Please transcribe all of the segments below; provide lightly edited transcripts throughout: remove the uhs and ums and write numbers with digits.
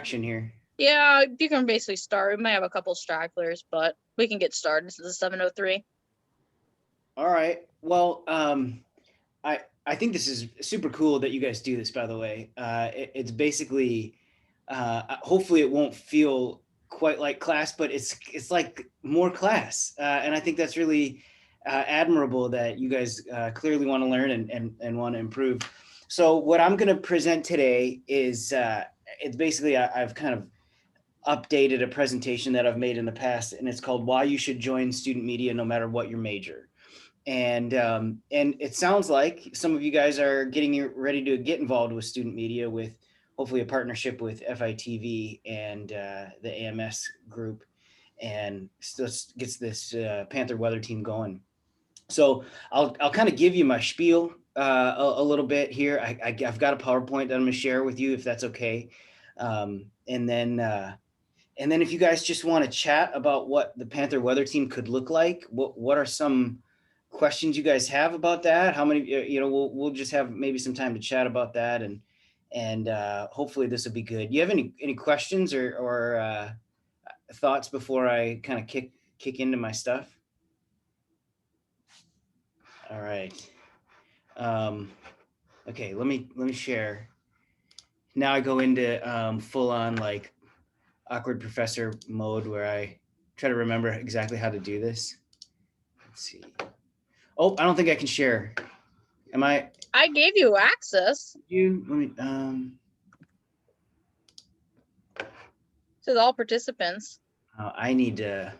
Action here. Yeah, you can basically start. We might have a couple stragglers, but we can get started. This is 7:03. All right. Well, I think this is super cool that you guys do this. By the way, it's basically hopefully it won't feel quite like class, but it's like more class, and I think that's really admirable that you guys clearly want to learn and want to improve. So what I'm going to present today is it's basically I've kind of updated a presentation that I've made in the past, and it's called "Why You Should Join Student Media No Matter What Your Major." And it sounds like some of you guys are getting ready to get involved with student media, with hopefully a partnership with FITV and the AMS group, and still gets this Panther Weather team going. So I'll kind of give you my spiel a little bit here. I've got a PowerPoint that I'm going to share with you if that's okay, um, and then. And then if you guys just want to chat about what the Panther Weather team could look like, what are some questions you guys have about that? How many, we'll just have maybe some time to chat about that, and hopefully this will be good. You have any questions or thoughts before I kind of kick into my stuff? All right. Um, okay, let me share. Now I go into full on like awkward professor mode where I try to remember exactly how to do this. Let's see. Oh, I don't think I can share. Am I? I gave you access You let me. to all participants. I need to.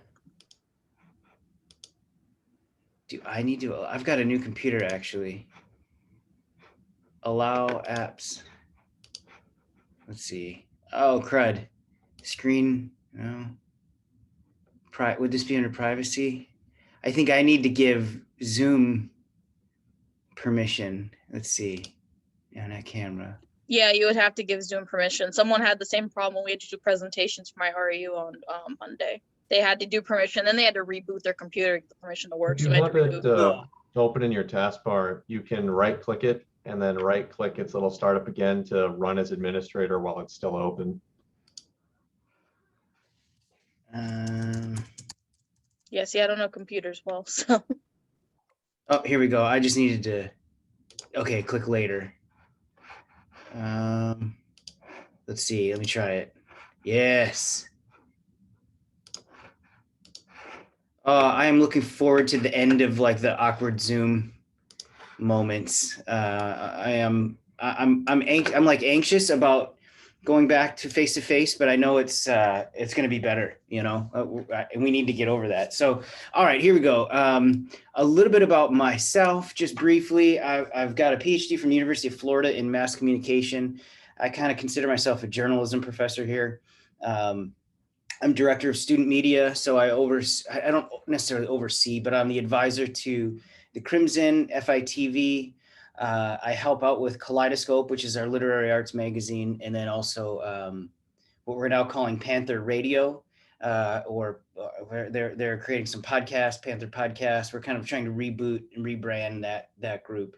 Do I need to? I've got a new computer actually. Allow apps. Let's see. Oh crud. Screen. No. Would this be under privacy? I think I need to give Zoom permission. Let's see. On that camera. Yeah, you would have to give Zoom permission. Someone had the same problem when we had to do presentations for my REU on Monday. They had to do permission, then they had to reboot their computer to get the permission to work. If you have it open in your taskbar, you can right-click it and then right-click its little startup again to run as administrator while it's still open. Yeah, see, I don't know computers well, so. Oh, here we go. I just needed to. Okay, click later. Let's see. Let me try it. Yes. I am looking forward to the end of like the awkward Zoom moments. I'm like anxious about going back to face, but I know it's going to be better, and we need to get over that. So, all right, here we go. A little bit about myself, just briefly. I've got a PhD from the University of Florida in mass communication. I kind of consider myself a journalism professor here. I'm director of student media, so I don't necessarily oversee, but I'm the advisor to the Crimson, FITV. I help out with Kaleidoscope, which is our literary arts magazine, and then also what we're now calling Panther Radio, or they're creating some podcasts, Panther podcasts. We're kind of trying to reboot and rebrand that group.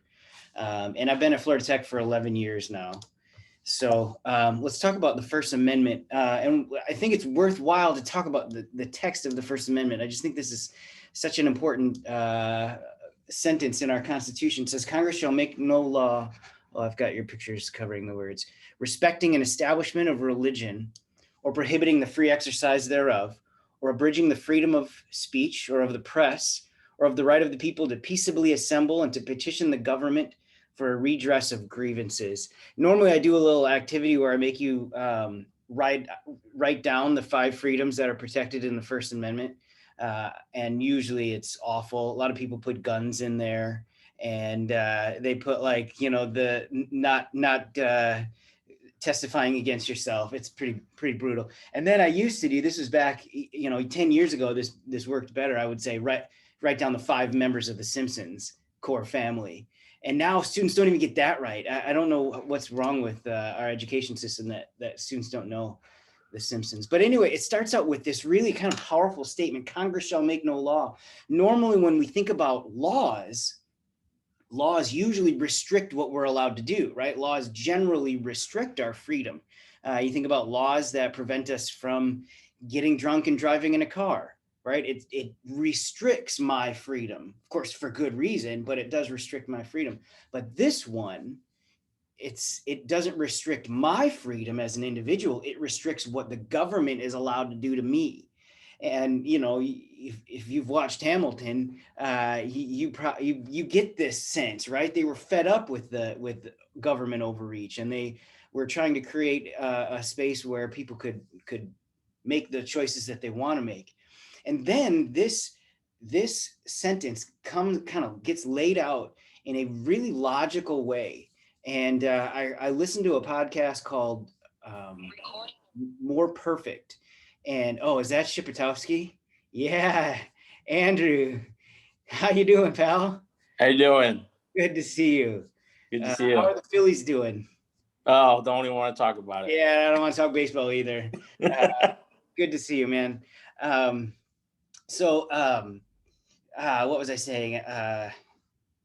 And I've been at Florida Tech for 11 years now. So let's talk about the First Amendment. And I think it's worthwhile to talk about the text of the First Amendment. I just think this is such an important sentence in our Constitution. It says, Congress shall make no law. Oh, I've got your pictures covering the words. Respecting an establishment of religion or prohibiting the free exercise thereof, or abridging the freedom of speech or of the press, or of the right of the people to peaceably assemble and to petition the government for a redress of grievances. Normally I do a little activity where I make you write down the 5 freedoms that are protected in the First Amendment. And usually it's awful. A lot of people put guns in there, and they put like, the not testifying against yourself. It's pretty brutal. And then I used to do, this was back, 10 years ago, this worked better. I would say, write down the 5 members of the Simpsons core family. And now students don't even get that right. I don't know what's wrong with our education system that students don't know the Simpsons. But anyway, it starts out with this really kind of powerful statement: Congress shall make no law. Normally, when we think about laws usually restrict what we're allowed to do, right? Laws generally restrict our freedom. You think about laws that prevent us from getting drunk and driving in a car, right? It restricts my freedom, of course, for good reason, but it does restrict my freedom. But this one, it doesn't restrict my freedom as an individual. It restricts what the government is allowed to do to me. And you know, if you've watched Hamilton, you get this sense, right? They were fed up with the government overreach, and they were trying to create a space where people could make the choices that they want to make. And then this sentence kind of gets laid out in a really logical way. And I listened to a podcast called More Perfect. And oh, is that Shipatowski? Yeah, Andrew, how you doing, pal? How you doing? Good to see you. Good to see you. How are the Phillies doing? Oh, don't even want to talk about it. Yeah, I don't want to talk baseball either. Good to see you, man. What was I saying?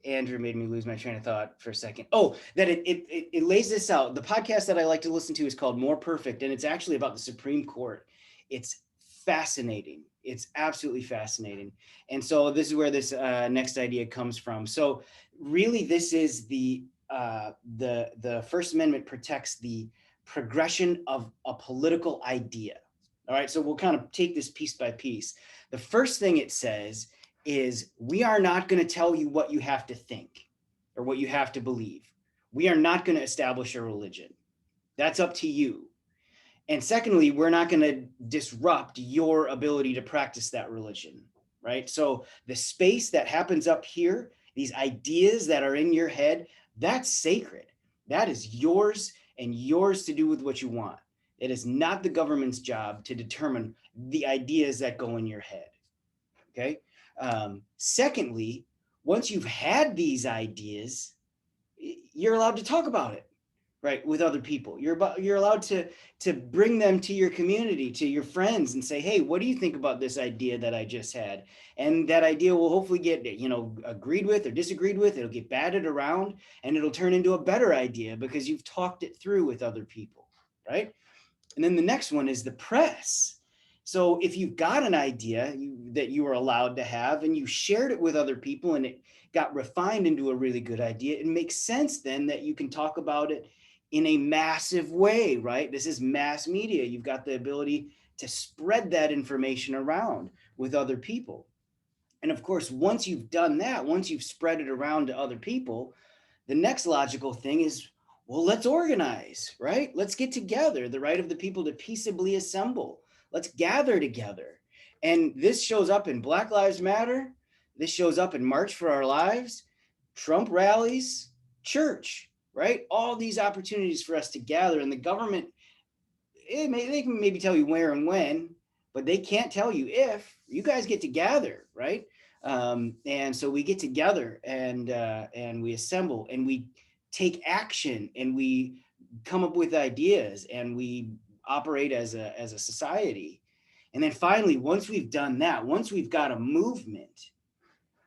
Andrew made me lose my train of thought for a second. Oh, that it lays this out. The podcast that I like to listen to is called More Perfect, and it's actually about the Supreme Court. It's fascinating. It's absolutely fascinating. And so this is where this next idea comes from. So really, this is the First Amendment protects the progression of a political idea. All right, so we'll kind of take this piece by piece. The first thing it says is we are not going to tell you what you have to think or what you have to believe. We are not going to establish a religion. That's up to you. And secondly, we're not going to disrupt your ability to practice that religion, right? So the space that happens up here, these ideas that are in your head, that's sacred. That is yours and yours to do with what you want. It is not the government's job to determine the ideas that go in your head, okay? Secondly, once you've had these ideas, you're allowed to talk about it, right, with other people. You're allowed to bring them to your community, to your friends, and say, hey, what do you think about this idea that I just had? And that idea will hopefully get, agreed with or disagreed with. It'll get batted around, and it'll turn into a better idea because you've talked it through with other people, right? And then the next one is the press. So if you've got an idea that you were allowed to have and you shared it with other people and it got refined into a really good idea, it makes sense then that you can talk about it in a massive way, right? This is mass media. You've got the ability to spread that information around with other people. And of course, once you've done that, once you've spread it around to other people, the next logical thing is, well, let's organize, right? Let's get together, the right of the people to peaceably assemble. Let's gather together. And this shows up in Black Lives Matter. This shows up in March for Our Lives, Trump rallies, church, right? All these opportunities for us to gather. And the government, they can maybe tell you where and when, but they can't tell you if. You guys get to gather, right? And so we get together and we assemble and we take action and we come up with ideas and we operate as a society. And then finally, once we've done that, once we've got a movement,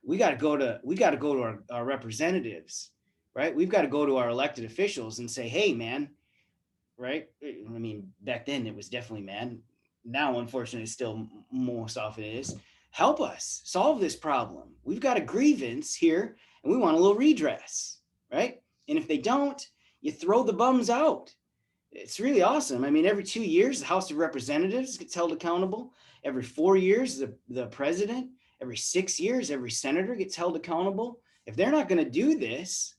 we got to go to our representatives, right? We've got to go to our elected officials and say, hey, man, right? I mean, back then it was definitely man. Now, unfortunately, still most often it is. Help us solve this problem. We've got a grievance here and we want a little redress, right? And if they don't, you throw the bums out. It's really awesome. I mean, every 2 years, the House of Representatives gets held accountable. Every 4 years, the president. Every 6 years, every senator gets held accountable. If they're not going to do this,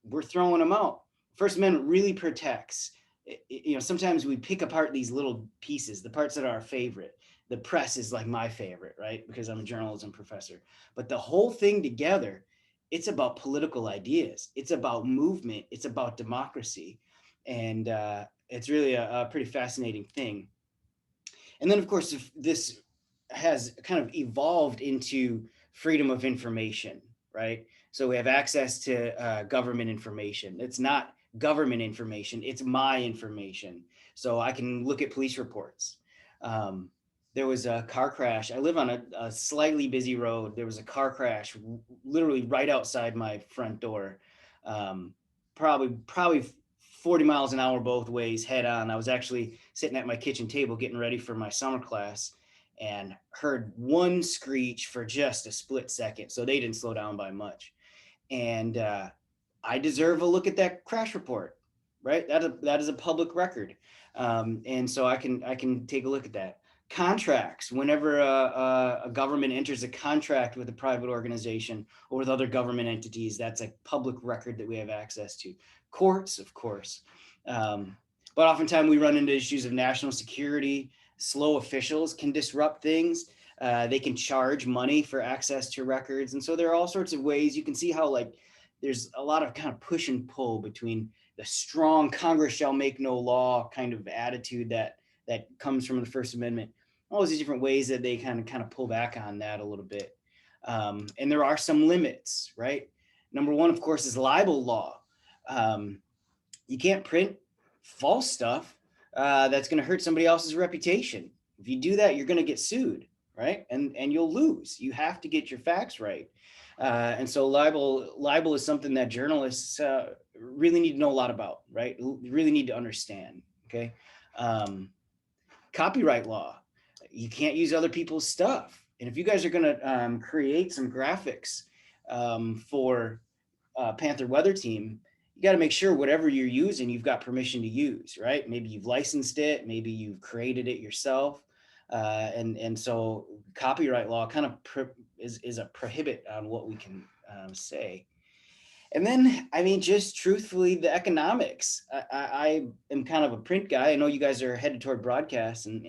we're throwing them out. First Amendment really protects. Sometimes we pick apart these little pieces, the parts that are our favorite. The press is like my favorite, right? Because I'm a journalism professor. But the whole thing together, it's about political ideas. It's about movement. It's about democracy. And it's really a pretty fascinating thing. And then, of course, this has kind of evolved into freedom of information, right? So we have access to government information. It's not government information, it's my information. So I can look at police reports. There was a car crash. I live on a slightly busy road. There was a car crash literally right outside my front door. Probably 40 miles an hour both ways head on. I was actually sitting at my kitchen table getting ready for my summer class and heard one screech for just a split second. So they didn't slow down by much. And I deserve a look at that crash report, right? That is a public record. And so I can take a look at that. Contracts, whenever a government enters a contract with a private organization or with other government entities, that's a public record that we have access to. Courts, of course. But oftentimes we run into issues of national security. Slow officials can disrupt things. They can charge money for access to records. And so there are all sorts of ways. You can see how like there's a lot of kind of push and pull between the strong Congress shall make no law kind of attitude that comes from the First Amendment, all these different ways that they kind of pull back on that a little bit. And there are some limits, right? Number one, of course, is libel law. You can't print false stuff that's going to hurt somebody else's reputation. If you do that, you're going to get sued, right? And you'll lose. You have to get your facts right. And so libel is something that journalists really need to know a lot about, right? Really need to understand, okay? Copyright law, you can't use other people's stuff. And if you guys are gonna create some graphics for Panther Weather Team, you got to make sure whatever you're using, you've got permission to use, right? Maybe you've licensed it, maybe you've created it yourself. And so copyright law kind of is a prohibit on what we can say. And then, I mean, just truthfully, the economics. I am kind of a print guy. I know you guys are headed toward broadcast and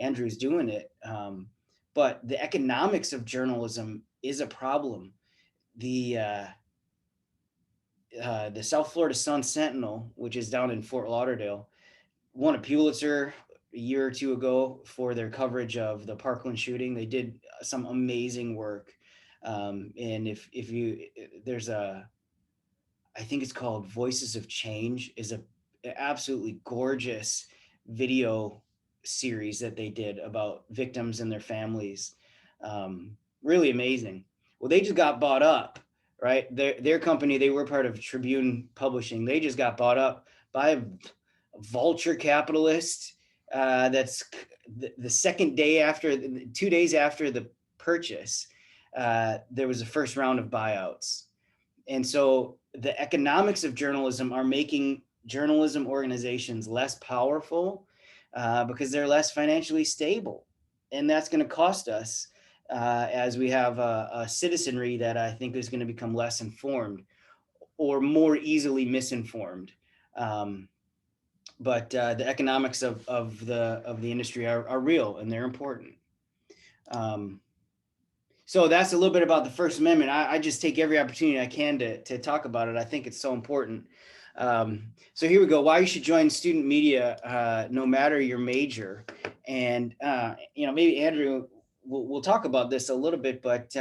Andrew's doing it. But the economics of journalism is a problem. The South Florida Sun Sentinel, which is down in Fort Lauderdale, won a Pulitzer a year or two ago for their coverage of the Parkland shooting. They did some amazing work. And if you, there's I think it's called Voices of Change, is a absolutely gorgeous video series that they did about victims and their families. Really amazing. Well, they just got bought up, right? Their company, they were part of Tribune Publishing. They just got bought up by a vulture capitalist. That's the second day after, 2 days after the purchase, there was a first round of buyouts. And so the economics of journalism are making journalism organizations less powerful because they're less financially stable. And that's going to cost us as we have a citizenry that I think is going to become less informed or more easily misinformed. But the economics of the industry are real and they're important. So that's a little bit about the First Amendment. I just take every opportunity I can to talk about it. I think it's so important. So here we go. Why you should join student media, no matter your major. And maybe Andrew, we'll talk about this a little bit, but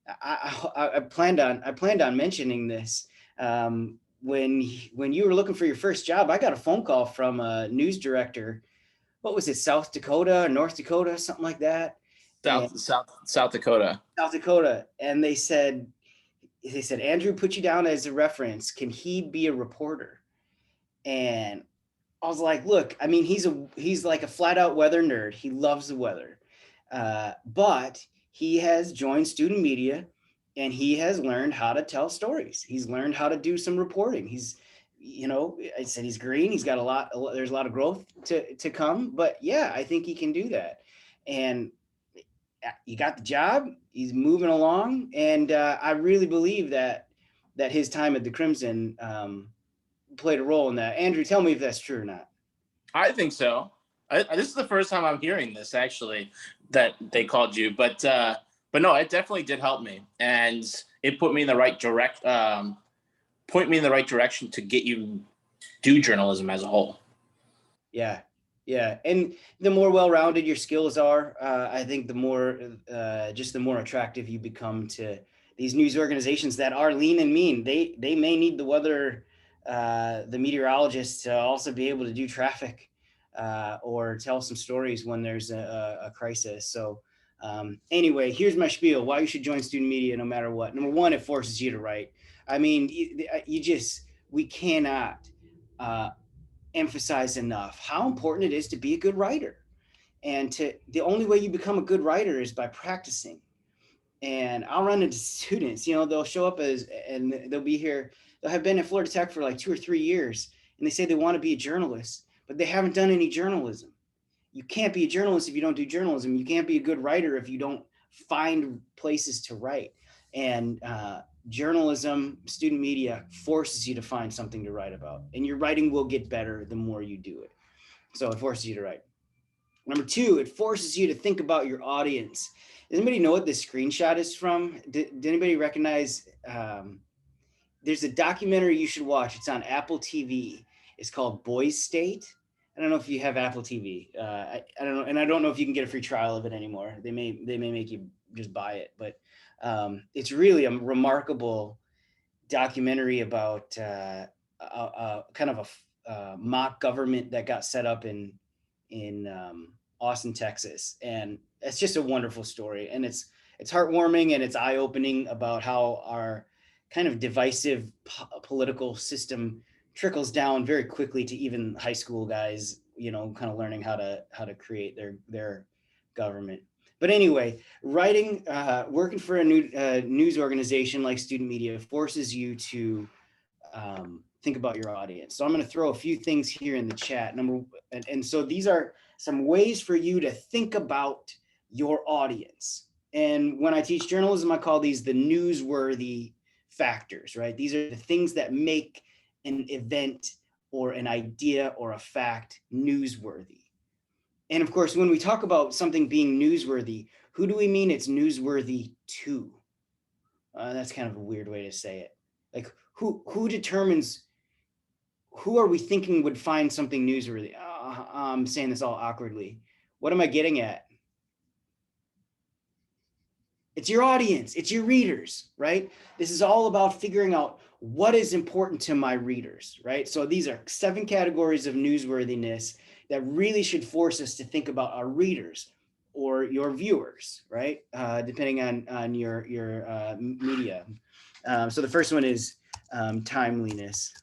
I planned on mentioning this. When you were looking for your first job, I got a phone call from a news director. What was it, South Dakota, North Dakota, something like that? South Dakota. South Dakota. And they said, Andrew put you down as a reference. Can he be a reporter? And I was like, look, I mean, he's like a flat out weather nerd. He loves the weather. But he has joined student media and he has learned how to tell stories. He's learned how to do some reporting. I said he's green. He's got there's a lot of growth to come, but yeah, I think he can do that. And he got the job, he's moving along. And I really believe that his time at the Crimson played a role in that. Andrew, tell me if that's true or not. I think so. This is the first time I'm hearing this, actually, that they called you. But no, it definitely did help me. And it put me in the right point me in the right direction to get you do journalism as a whole. Yeah. And the more well-rounded your skills are, I think the more attractive you become to these news organizations that are lean and mean. They may need the weather, the meteorologists to also be able to do traffic or tell some stories when there's a crisis. So anyway, here's my spiel. Why you should join student media no matter what. Number one, it forces you to write. I mean, we cannot emphasize enough how important it is to be a good writer. And the only way you become a good writer is by practicing. And I'll run into students, they'll show up and they'll be here. They'll have been at Florida Tech for like 2 or 3 years, and they say they want to be a journalist, but they haven't done any journalism. You can't be a journalist if you don't do journalism. You can't be a good writer if you don't find places to write. And journalism, student media forces you to find something to write about, and your writing will get better the more you do it. So it forces you to write. Number two, it forces you to think about your audience. Does anybody know what this screenshot is from? Did anybody recognize? There's a documentary you should watch. It's on Apple TV. It's called Boys State. I don't know if you have Apple TV. I don't know, and I don't know if you can get a free trial of it anymore. They may make you just buy it, but it's really a remarkable documentary about kind of a mock government that got set up in Austin, Texas, and it's just a wonderful story. And it's heartwarming, and it's eye-opening about how our kind of divisive political system trickles down very quickly to even high school guys, kind of learning how to create their government. But anyway, writing, working for a news organization like student media forces you to think about your audience. So I'm going to throw a few things here in the chat. And so these are some ways for you to think about your audience. And when I teach journalism, I call these the newsworthy factors, right? These are the things that make an event or an idea or a fact newsworthy. And of course, when we talk about something being newsworthy, who do we mean it's newsworthy to? That's kind of a weird way to say it. Like who determines, who are we thinking would find something newsworthy? I'm saying this all awkwardly. What am I getting at? It's your audience, it's your readers, right? This is all about figuring out what is important to my readers, right? So these are 7 categories of newsworthiness that really should force us to think about our readers or your viewers, right? Depending on your media. So the first one is timeliness,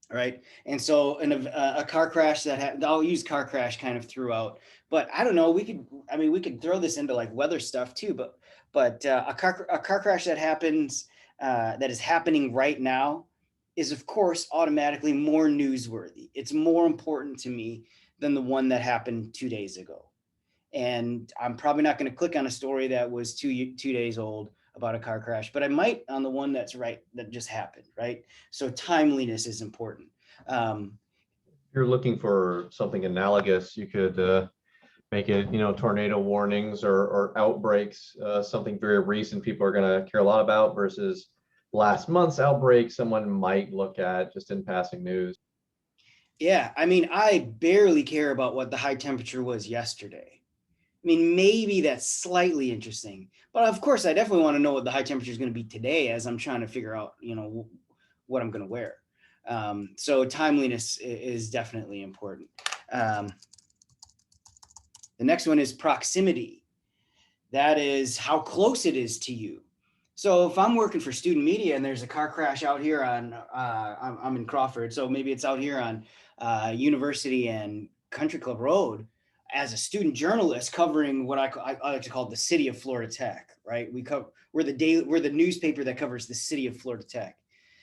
right? And so a car crash I'll use car crash kind of throughout, but I don't know, we could throw this into like weather stuff too, but a car crash that happens, that is happening right now is of course automatically more newsworthy. It's more important to me than the one that happened 2 days ago. And I'm probably not going to click on a story that was two days old about a car crash, but I might on the one that just happened, right? So timeliness is important. If you're looking for something analogous, you could make it, tornado warnings or outbreaks, something very recent people are going to care a lot about versus last month's outbreak someone might look at just in passing news. Yeah, I barely care about what the high temperature was yesterday. Maybe that's slightly interesting, but of course I definitely want to know what the high temperature is going to be today as I'm trying to figure out, what I'm going to wear. So timeliness is definitely important. The next one is proximity. That is how close it is to you. So if I'm working for student media and there's a car crash out here on, I'm in Crawford, so maybe it's out here on University and Country Club Road, as a student journalist covering what I like to call the city of Florida Tech, right? We're the newspaper that covers the city of Florida Tech.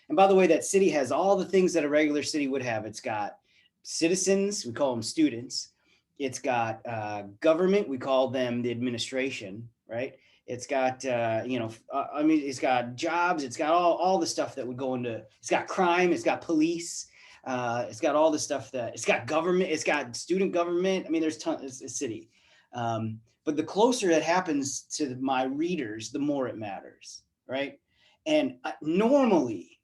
And by the way, that city has all the things that a regular city would have. It's got citizens, we call them students. It's got government, we call them the administration, right? It's got, it's got jobs, it's got all the stuff that would go into, it's got crime, it's got police, it's got all the stuff it's got government, it's got student government. There's tons, it's a city. But the closer it happens to my readers, the more it matters, right? And normally,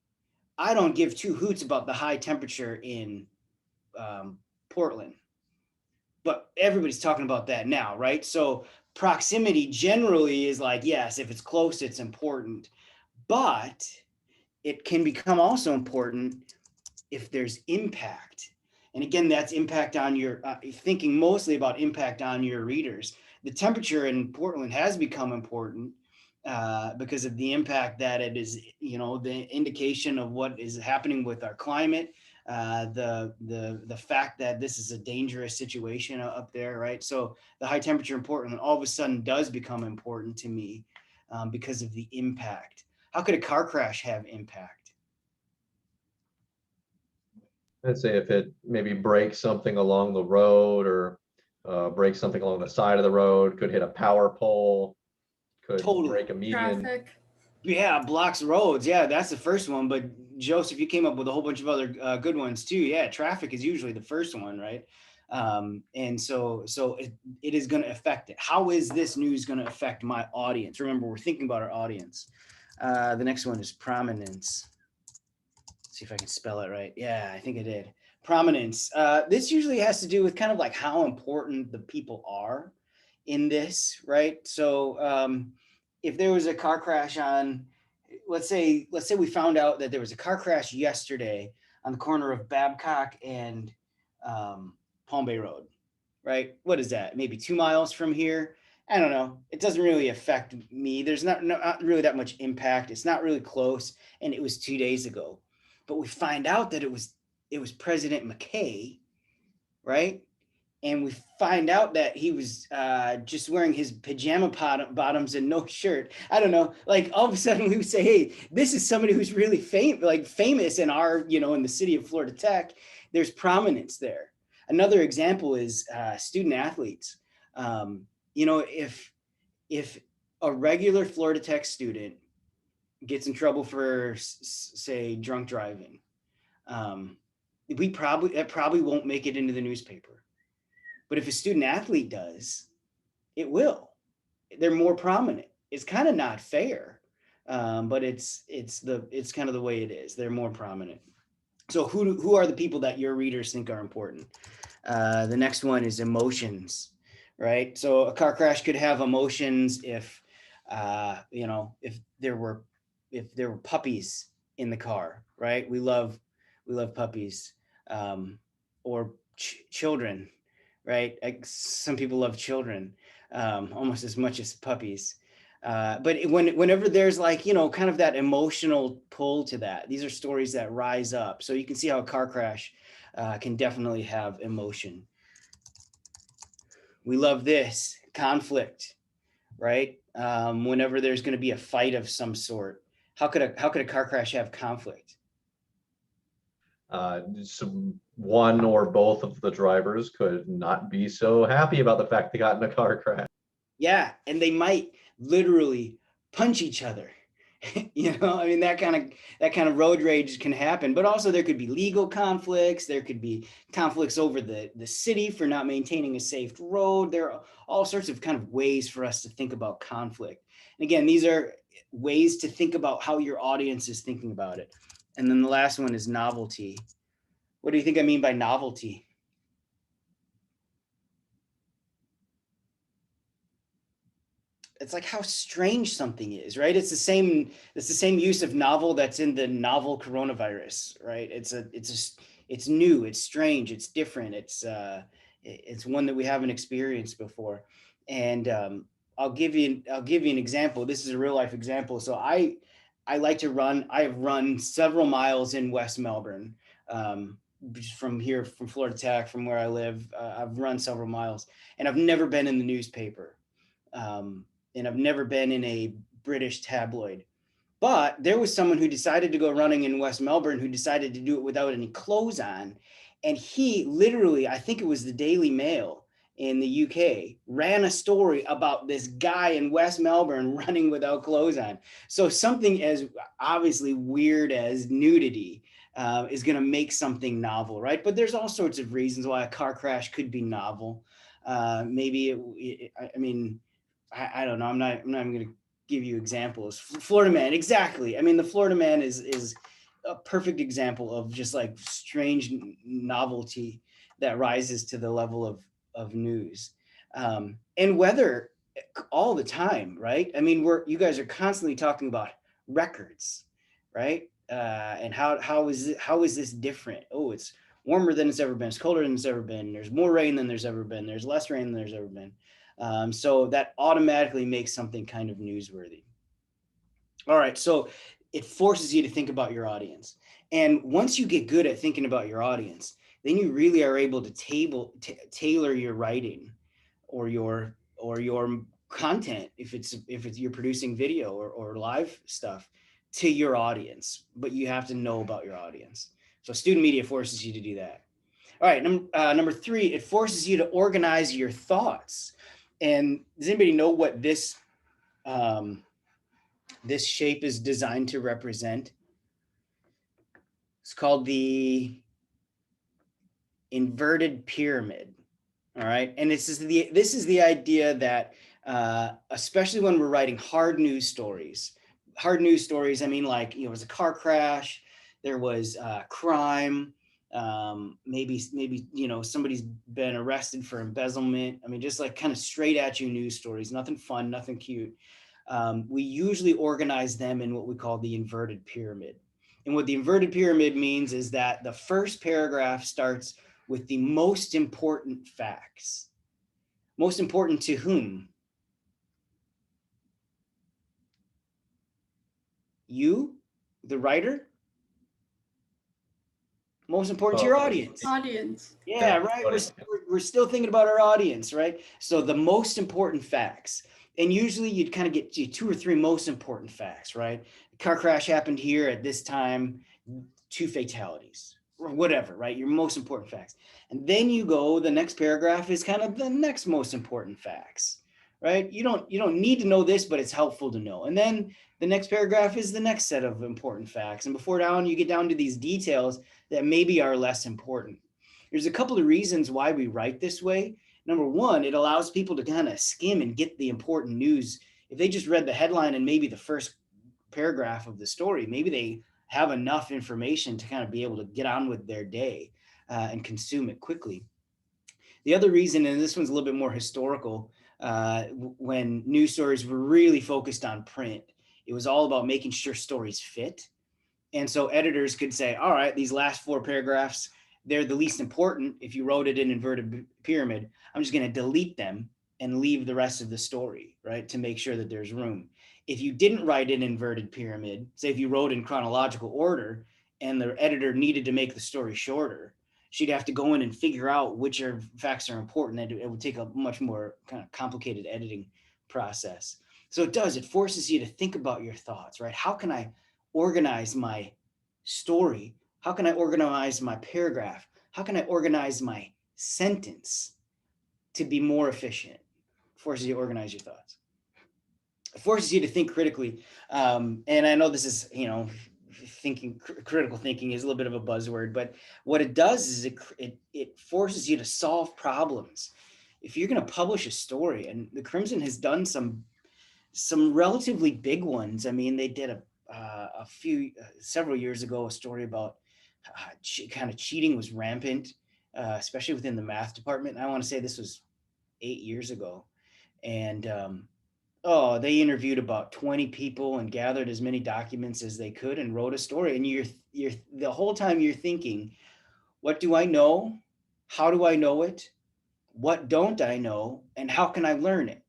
I don't give 2 hoots about the high temperature in Portland, but everybody's talking about that now, right? So proximity generally is like, yes, if it's close, it's important, but it can become also important if there's impact. And again, that's impact on your, thinking mostly about impact on your readers. The temperature in Portland has become important because of the impact that it is, the indication of what is happening with our climate. the fact that this is a dangerous situation up there, right? So the high temperature important all of a sudden does become important to me because of the impact. How could a car crash have impact? I'd say if it maybe breaks something along the road or breaks something along the side of the road, could hit a power pole, could Totally. break a median. Traffic. Yeah, blocks roads. Yeah, that's the first one. But Joseph, you came up with a whole bunch of other good ones too. Yeah, traffic is usually the first one, right? And so it is going to affect it. How is this news going to affect my audience? Remember, we're thinking about our audience. The next one is prominence. Let's see if I can spell it right. Yeah, I think I did. Prominence. This usually has to do with kind of like how important the people are in this, right? So if there was a car crash on, let's say we found out that there was a car crash yesterday on the corner of Babcock and Palm Bay Road, right? What is that? Maybe 2 miles from here. I don't know. It doesn't really affect me. There's not really that much impact. It's not really close, and it was 2 days ago. But we find out that it was President McKay, right? And we find out that he was just wearing his pajama bottoms and no shirt. I don't know. Like all of a sudden we would say, hey, this is somebody who's really famous in our, in the city of Florida Tech. There's prominence there. Another example is student athletes. If a regular Florida Tech student gets in trouble for, say, drunk driving, that probably won't make it into the newspaper. But if a student athlete does, it will. They're more prominent. It's kind of not fair, but it's kind of the way it is. They're more prominent. So who are the people that your readers think are important? The next one is emotions, right? So a car crash could have emotions if there were puppies in the car, right? We love puppies, or children, right? Some people love children almost as much as puppies. But whenever there's kind of that emotional pull to that, these are stories that rise up. So you can see how a car crash can definitely have emotion. We love this conflict, right? Whenever there's going to be a fight of some sort, how could a car crash have conflict? One or both of the drivers could not be so happy about the fact they got in a car crash. Yeah, and they might literally punch each other. I mean, that kind of road rage can happen, but also there could be legal conflicts. There could be conflicts over the city for not maintaining a safe road. There are all sorts of kind of ways for us to think about conflict. And again, these are ways to think about how your audience is thinking about it. And then the last one is novelty. What do you think I mean by novelty? It's like how strange something is, right? It's the same use of novel that's in the novel coronavirus, right? It's new, it's strange, it's different. It's one that we haven't experienced before. And I'll give you an example. This is a real life example. So I like to run. I have run several miles in West Melbourne. From here, from Florida Tech, from where I live, I've run several miles, and I've never been in the newspaper. And I've never been in a British tabloid. But there was someone who decided to go running in West Melbourne who decided to do it without any clothes on. And he literally, I think it was the Daily Mail in the UK, ran a story about this guy in West Melbourne running without clothes on. So something as obviously weird as nudity is going to make something novel, right? But there's all sorts of reasons why a car crash could be novel. Maybe, I don't know. I'm not even going to give you examples. Florida Man, exactly. I mean, the Florida Man is a perfect example of just like strange novelty that rises to the level of news. And weather all the time, right? I mean, you guys are constantly talking about records, right? And how is this different? Oh, it's warmer than it's ever been. It's colder than it's ever been. There's more rain than there's ever been. There's less rain than there's ever been. So that automatically makes something kind of newsworthy. All right, so it forces you to think about your audience. And once you get good at thinking about your audience, then you really are able to tailor your writing or your content if it's you're producing video or live stuff to your audience. But you have to know about your audience. So student media forces you to do that. All right, number three, it forces you to organize your thoughts. And does anybody know what this shape is designed to represent? It's called the inverted pyramid. All right, and this is the idea that especially when we're writing hard news stories, I mean, like, it was a car crash, there was crime, maybe somebody's been arrested for embezzlement. I mean, just like kind of straight at you news stories, nothing fun, nothing cute. We usually organize them in what we call the inverted pyramid. And what the inverted pyramid means is that the first paragraph starts with the most important facts. Most important to whom? You, the writer? Most important to your audience. Audience. Yeah, right. We're still thinking about our audience, right? So the most important facts. And usually you'd kind of get you 2 or 3 most important facts, right? Car crash happened here at this time, 2 fatalities, or whatever, right? Your most important facts. And then you go, the next paragraph is kind of the next most important facts, right? You don't need to know this, but it's helpful to know. And then the next paragraph is the next set of important facts. And before you get down to these details that maybe are less important. There's a couple of reasons why we write this way. Number one, it allows people to kind of skim and get the important news. If they just read the headline and maybe the first paragraph of the story, maybe they have enough information to kind of be able to get on with their day and consume it quickly. The other reason, and this one's a little bit more historical, when news stories were really focused on print, it was all about making sure stories fit. And so editors could say, all right, these last 4 paragraphs, they're the least important. If you wrote it in inverted pyramid, I'm just going to delete them and leave the rest of the story, right? To make sure that there's room. If you didn't write in inverted pyramid, say if you wrote in chronological order and the editor needed to make the story shorter, she'd have to go in and figure out which facts are important. And it would take a much more kind of complicated editing process. So it forces you to think about your thoughts, right? How can I organize my story? How can I organize my paragraph? How can I organize my sentence to be more efficient? It forces you to organize your thoughts. It forces you to think critically. And I know this is, critical thinking is a little bit of a buzzword, but what it does is it forces you to solve problems. If you're going to publish a story, and the Crimson has done some relatively big ones. I mean, they did several years ago, a story about kind of cheating was rampant, especially within the math department. I want to say this was 8 years ago. And they interviewed about 20 people and gathered as many documents as they could and wrote a story. And you're the whole time you're thinking, what do I know? How do I know it? What don't I know? And how can I learn it?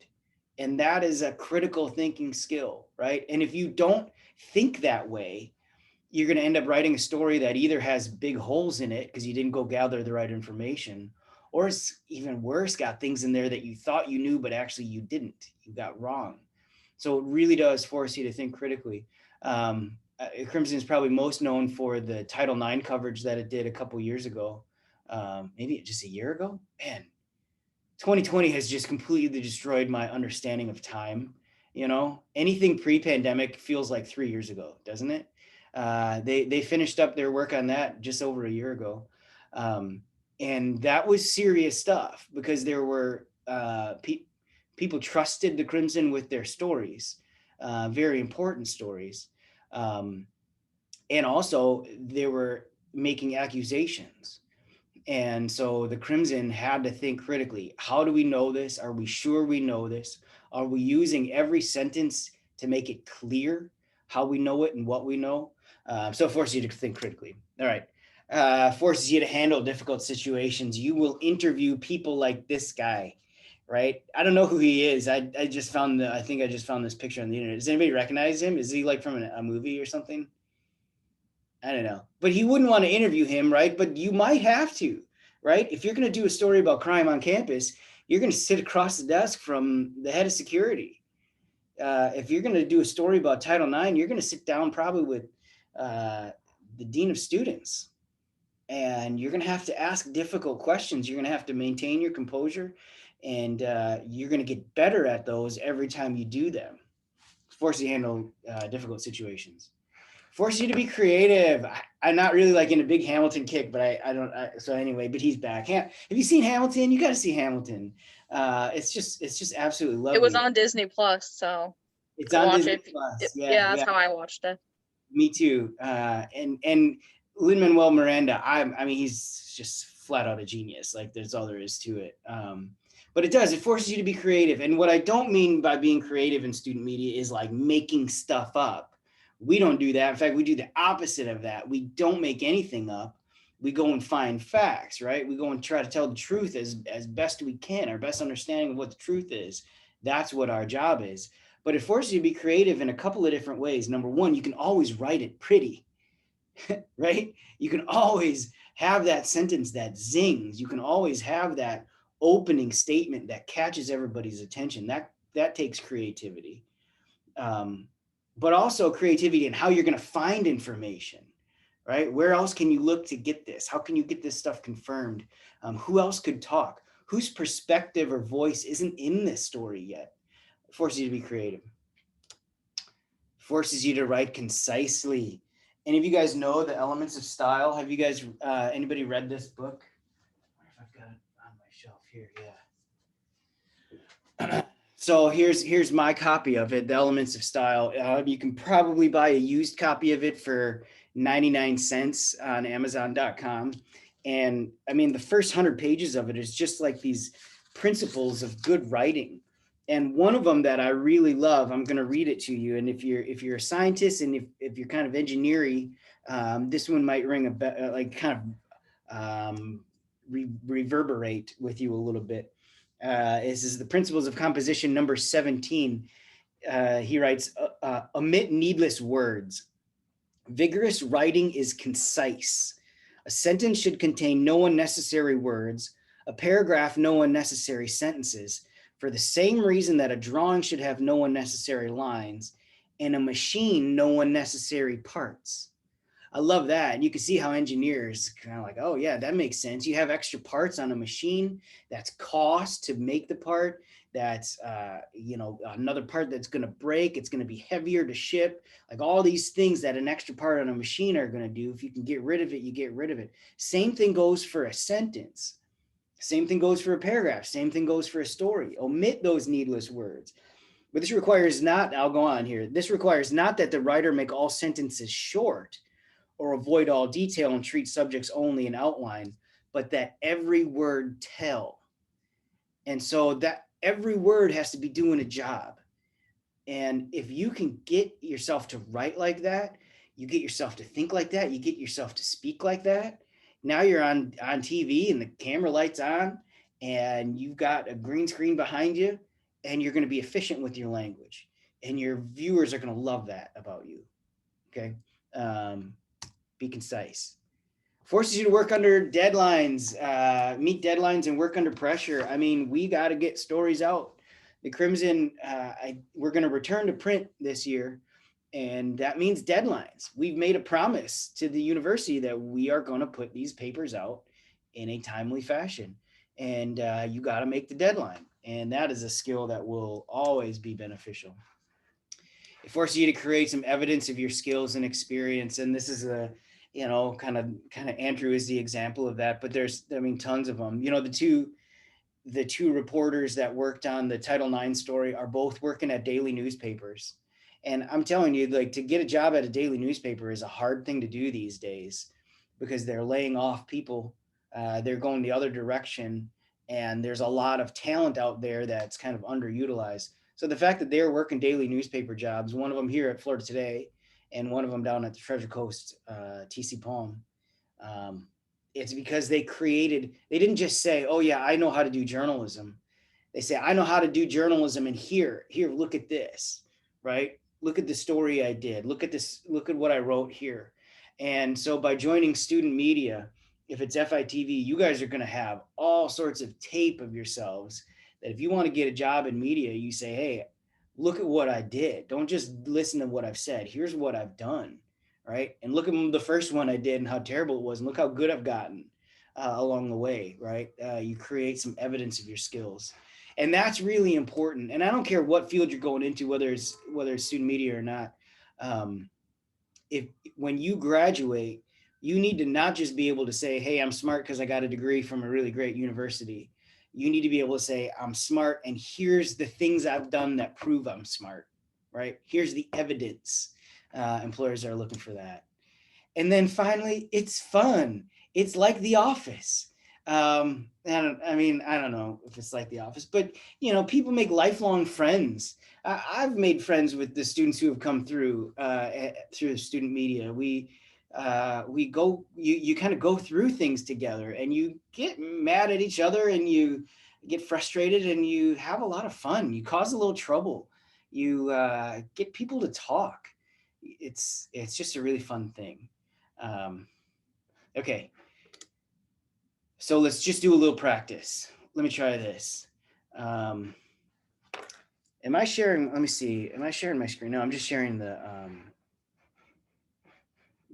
And that is a critical thinking skill, right? And if you don't think that way, you're going to end up writing a story that either has big holes in it because you didn't go gather the right information, or it's even worse, got things in there that you thought you knew, but actually you didn't. You got wrong. So it really does force you to think critically. Crimson is probably most known for the Title IX coverage that it did a couple years ago, maybe just a year ago. Man, 2020 has just completely destroyed my understanding of time. Anything pre-pandemic feels like 3 years ago, doesn't it? They finished up their work on that just over a year ago. And that was serious stuff because there were people trusted the Crimson with their stories, very important stories. And also they were making accusations. And so the Crimson had to think critically. How do we know this? Are we sure we know this? Are we using every sentence to make it clear how we know it and what we know? So it forces you to think critically. All right. Forces you to handle difficult situations. You will interview people like this guy, right? I don't know who he is. I just found I think I just found this picture on the internet. Does anybody recognize him? Is he like from a movie or something? I don't know, but he wouldn't want to interview him, right? But you might have to, right? If you're going to do a story about crime on campus, you're going to sit across the desk from the head of security. If you're going to do a story about Title IX, you're going to sit down probably with the dean of students, and you're going to have to ask difficult questions. You're going to have to maintain your composure, and you're going to get better at those every time you do them. Force you to handle difficult situations. Forces you to be creative. I'm not really like in a big Hamilton kick, but I don't. So anyway, but he's back. Have you seen Hamilton? You got to see Hamilton. It's just absolutely lovely. It was on Disney Plus, so it's on watch Disney it. Plus. Yeah, that's how I watched it. Me too. And Lin-Manuel Miranda. I mean, he's just flat out a genius. Like there's all there is to it. But it does. It forces you to be creative. And what I don't mean by being creative in student media is like making stuff up. We don't do that. In fact, we do the opposite of that. We don't make anything up. We go and find facts, right? We go and try to tell the truth as best we can, our best understanding of what the truth is. That's what our job is. But it forces you to be creative in a couple of different ways. Number one, you can always write it pretty, right? You can always have that sentence that zings. You can always have that opening statement that catches everybody's attention. That takes creativity. But also creativity in how you're going to find information, right? Where else can you look to get this? How can you get this stuff confirmed? Who else could talk? Whose perspective or voice isn't in this story yet? It forces you to be creative. Forces you to write concisely. Any of you guys know the elements of style? Have you guys, anybody read this book? I wonder if I've got it on my shelf here. Yeah. So here's my copy of it, The Elements of Style. You can probably buy a used copy of it for 99 cents on Amazon.com. And I mean, the first 100 pages of it is just like these principles of good writing. And one of them that I really love, I'm going to read it to you. And if you're a scientist and if you're kind of engineering, this one might ring a bell, like kind of reverberate with you a little bit. This is the principles of composition number 17. He writes, omit needless words. Vigorous writing is concise. A sentence should contain no unnecessary words, a paragraph no unnecessary sentences, for the same reason that a drawing should have no unnecessary lines, and a machine no unnecessary parts. I love that. And you can see how engineers kind of like, oh yeah, that makes sense. You have extra parts on a machine. That's cost to make the part. That's, another part that's going to break. It's going to be heavier to ship. Like all these things that an extra part on a machine are going to do. If you can get rid of it, you get rid of it. Same thing goes for a sentence. Same thing goes for a paragraph. Same thing goes for a story. Omit those needless words. But this requires not, I'll go on here. This requires not that the writer make all sentences short, or avoid all detail and treat subjects only in outline, but that every word tell. And so that every word has to be doing a job. And if you can get yourself to write like that, you get yourself to think like that, you get yourself to speak like that. Now you're on TV and the camera light's on and you've got a green screen behind you and you're going to be efficient with your language and your viewers are going to love that about you. Okay. Be concise. Forces you to work under deadlines, meet deadlines and work under pressure. I mean, we got to get stories out. The Crimson, we're going to return to print this year, and that means deadlines. We've made a promise to the university that we are going to put these papers out in a timely fashion, and you got to make the deadline. And that is a skill that will always be beneficial. It forces you to create some evidence of your skills and experience. And this is kind of Andrew is the example of that, but there's, tons of them. The two reporters that worked on the Title IX story are both working at daily newspapers. And I'm telling you, like, to get a job at a daily newspaper is a hard thing to do these days because they're laying off people. They're going the other direction. And there's a lot of talent out there that's kind of underutilized. So the fact that they're working daily newspaper jobs, one of them here at Florida Today and one of them down at the Treasure Coast, TC Palm, it's because they didn't just say, oh yeah, I know how to do journalism. They say, I know how to do journalism, and here, look at this, right? Look at the story I did. Look at this, look at what I wrote here. And so by joining student media, if it's FITV, you guys are going to have all sorts of tape of yourselves that if you want to get a job in media, you say, hey, look at what I did. Don't just listen to what I've said. Here's what I've done, right? And look at the first one I did and how terrible it was, and look how good I've gotten along the way, right? You create some evidence of your skills. And that's really important. And I don't care what field you're going into, whether it's student media or not. If when you graduate, you need to not just be able to say, hey, I'm smart because I got a degree from a really great university. You need to be able to say, I'm smart, and here's the things I've done that prove I'm smart, right? Here's the evidence. Employers are looking for that. And then finally, it's fun. It's like The Office. I don't know if it's like The Office, but people make lifelong friends. I've made friends with the students who have come through student media. We go, you kind of go through things together, and you get mad at each other, and you get frustrated, and you have a lot of fun. You cause a little trouble. You get people to talk. It's just a really fun thing. Okay. So let's just do a little practice. Let me try this. Am I sharing? Let me see. Am I sharing my screen? No, I'm just sharing the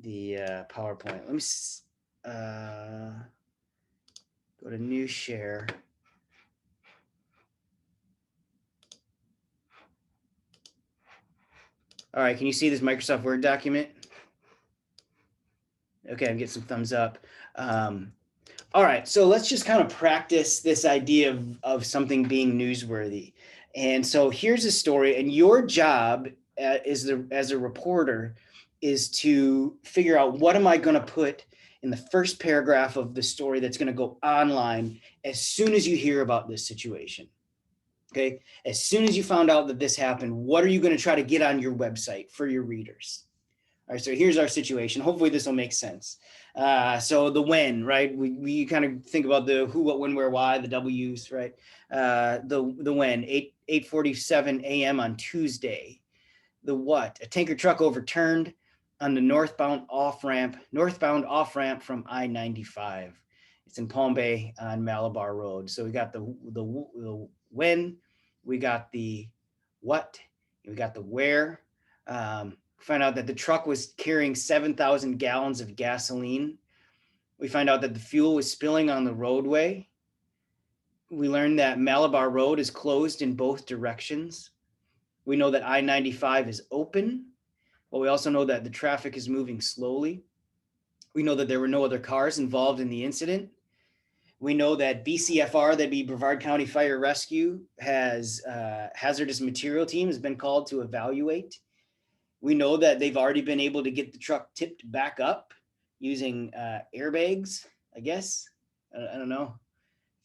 PowerPoint. Let me go to new share. All right, can you see this Microsoft Word document? Okay, I'm getting some thumbs up. All right, so let's just kind of practice this idea of something being newsworthy. And so here's a story, and your job as a reporter is to figure out, what am I going to put in the first paragraph of the story that's going to go online as soon as you hear about this situation. Okay, as soon as you found out that this happened, what are you going to try to get on your website for your readers? All right, so here's our situation. Hopefully this will make sense. So the when, right? We kind of think about the who, what, when, where, why, the W's, right? The when, 8:47 a.m. on Tuesday. The what? A tanker truck overturned on the northbound off-ramp from I-95. It's in Palm Bay on Malabar Road. So we got the when, we got the what, we got the where. Find out that the truck was carrying 7,000 gallons of gasoline. We find out that the fuel was spilling on the roadway. We learned that Malabar Road is closed in both directions. We know that I-95 is open, but we also know that the traffic is moving slowly. We know that there were no other cars involved in the incident. We know that BCFR, that'd be Brevard County Fire Rescue, has hazardous material team has been called to evaluate. We know that they've already been able to get the truck tipped back up using airbags, I guess. I don't know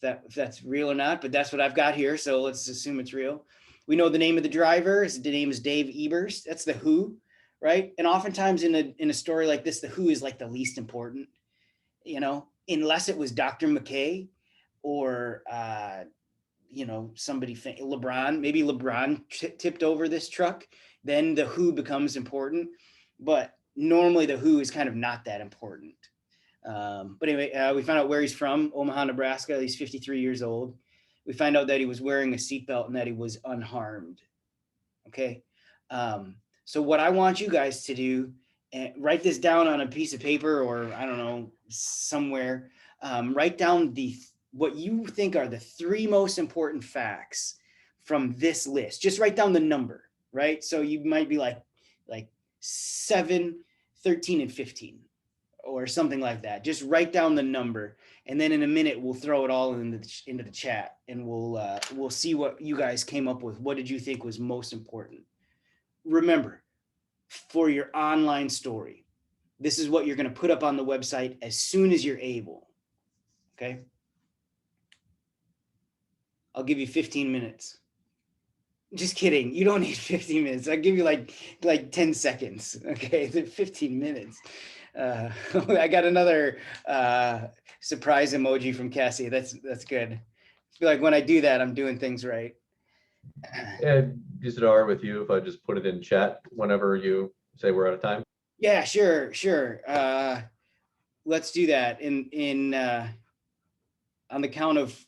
if that's real or not, but that's what I've got here. So let's assume it's real. We know the name of the driver. The name is Dave Ebers. That's the who, right? And oftentimes in a story like this, the who is like the least important, unless it was Dr. McKay or, somebody, LeBron, maybe LeBron tipped over this truck. Then the who becomes important, but normally the who is kind of not that important. But anyway, we found out where he's from, Omaha, Nebraska. He's 53 years old. We find out that he was wearing a seatbelt and that he was unharmed. Okay. So what I want you guys to do, write this down on a piece of paper, or I don't know, somewhere. Write down what you think are the 3 most important facts from this list. Just write down the number. Right? So you might be like 7, 13, and 15 or something like that. Just write down the number, and then in a minute we'll throw it all into the chat, and we'll see what you guys came up with. What did you think was most important? Remember, for your online story, this is what you're going to put up on the website as soon as you're able. Okay? I'll give you 15 minutes. Just kidding. You don't need 15 minutes. I'll give you like 10 seconds. Okay, 15 minutes. I got another surprise emoji from Cassie. That's good. feel like when I do that, I'm doing things right. And is it all right with you if I just put it in chat whenever you say we're out of time? Yeah, sure. Let's do that on the count of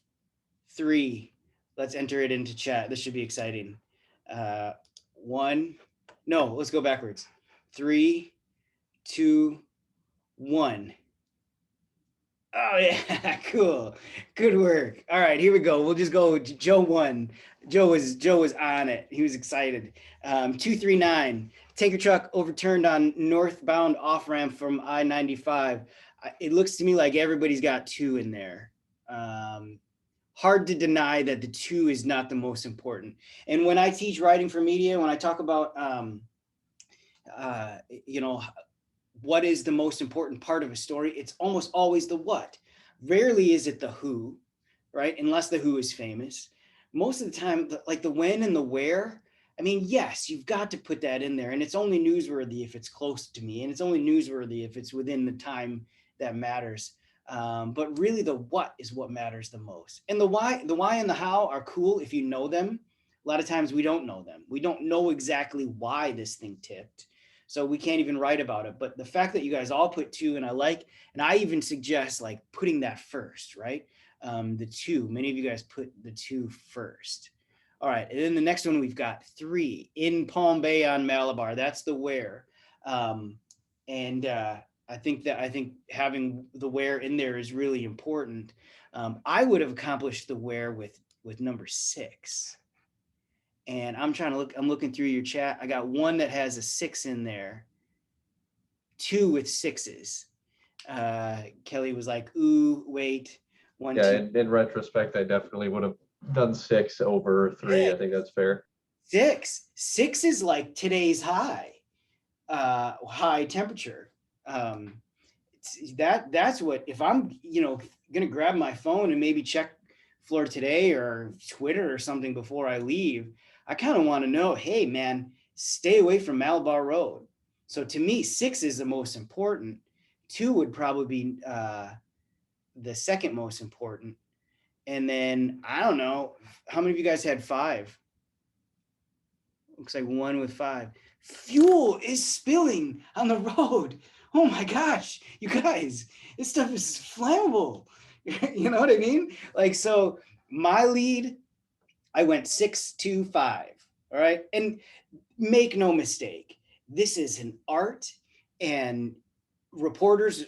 3. Let's enter it into chat. This should be exciting. 1. No, let's go backwards. 3, 2, 1. Oh yeah, cool. Good work. All right, here we go. We'll just go. Joe won. Joe was on it. He was excited. 239. Tanker truck overturned on northbound off ramp from I-95. It looks to me like everybody's got 2 in there. Hard to deny that the 2 is not the most important. And when I teach writing for media, when I talk about what is the most important part of a story, it's almost always the what. Rarely is it the who, right? Unless the who is famous. Most of the time, like the when and the where, I mean, yes, you've got to put that in there, and it's only newsworthy if it's close to me, and it's only newsworthy if it's within the time that matters. But really the what is what matters the most. And the why and the how are cool if you know them. A lot of times we don't know them. We don't know exactly why this thing tipped. So we can't even write about it. But the fact that you guys all put 2, and I even suggest like putting that first, right? The 2, many of you guys put the 2 first. All right, and then the next one we've got 3 in Palm Bay on Malabar. That's the where. I think having the where in there is really important. I would have accomplished the where with number 6. And I'm looking through your chat. I got 1 that has a 6 in there, 2 with 6s. Kelly was like, ooh, wait, 1, Yeah, 2. in retrospect, I definitely would have done 6 over 3. I think that's fair. 6 is like today's high temperature. That's what, if I'm, gonna grab my phone and maybe check Florida Today or Twitter or something before I leave, I kind of want to know, hey man, stay away from Malabar Road. So to me, 6 is the most important. 2 would probably be the second most important. And then I don't know, how many of you guys had 5? Looks like 1 with 5. Fuel is spilling on the road. Oh my gosh, you guys, this stuff is flammable. You know what I mean? Like, so my lead, I went 6, 2, 5. All right. And make no mistake, this is an art, and reporters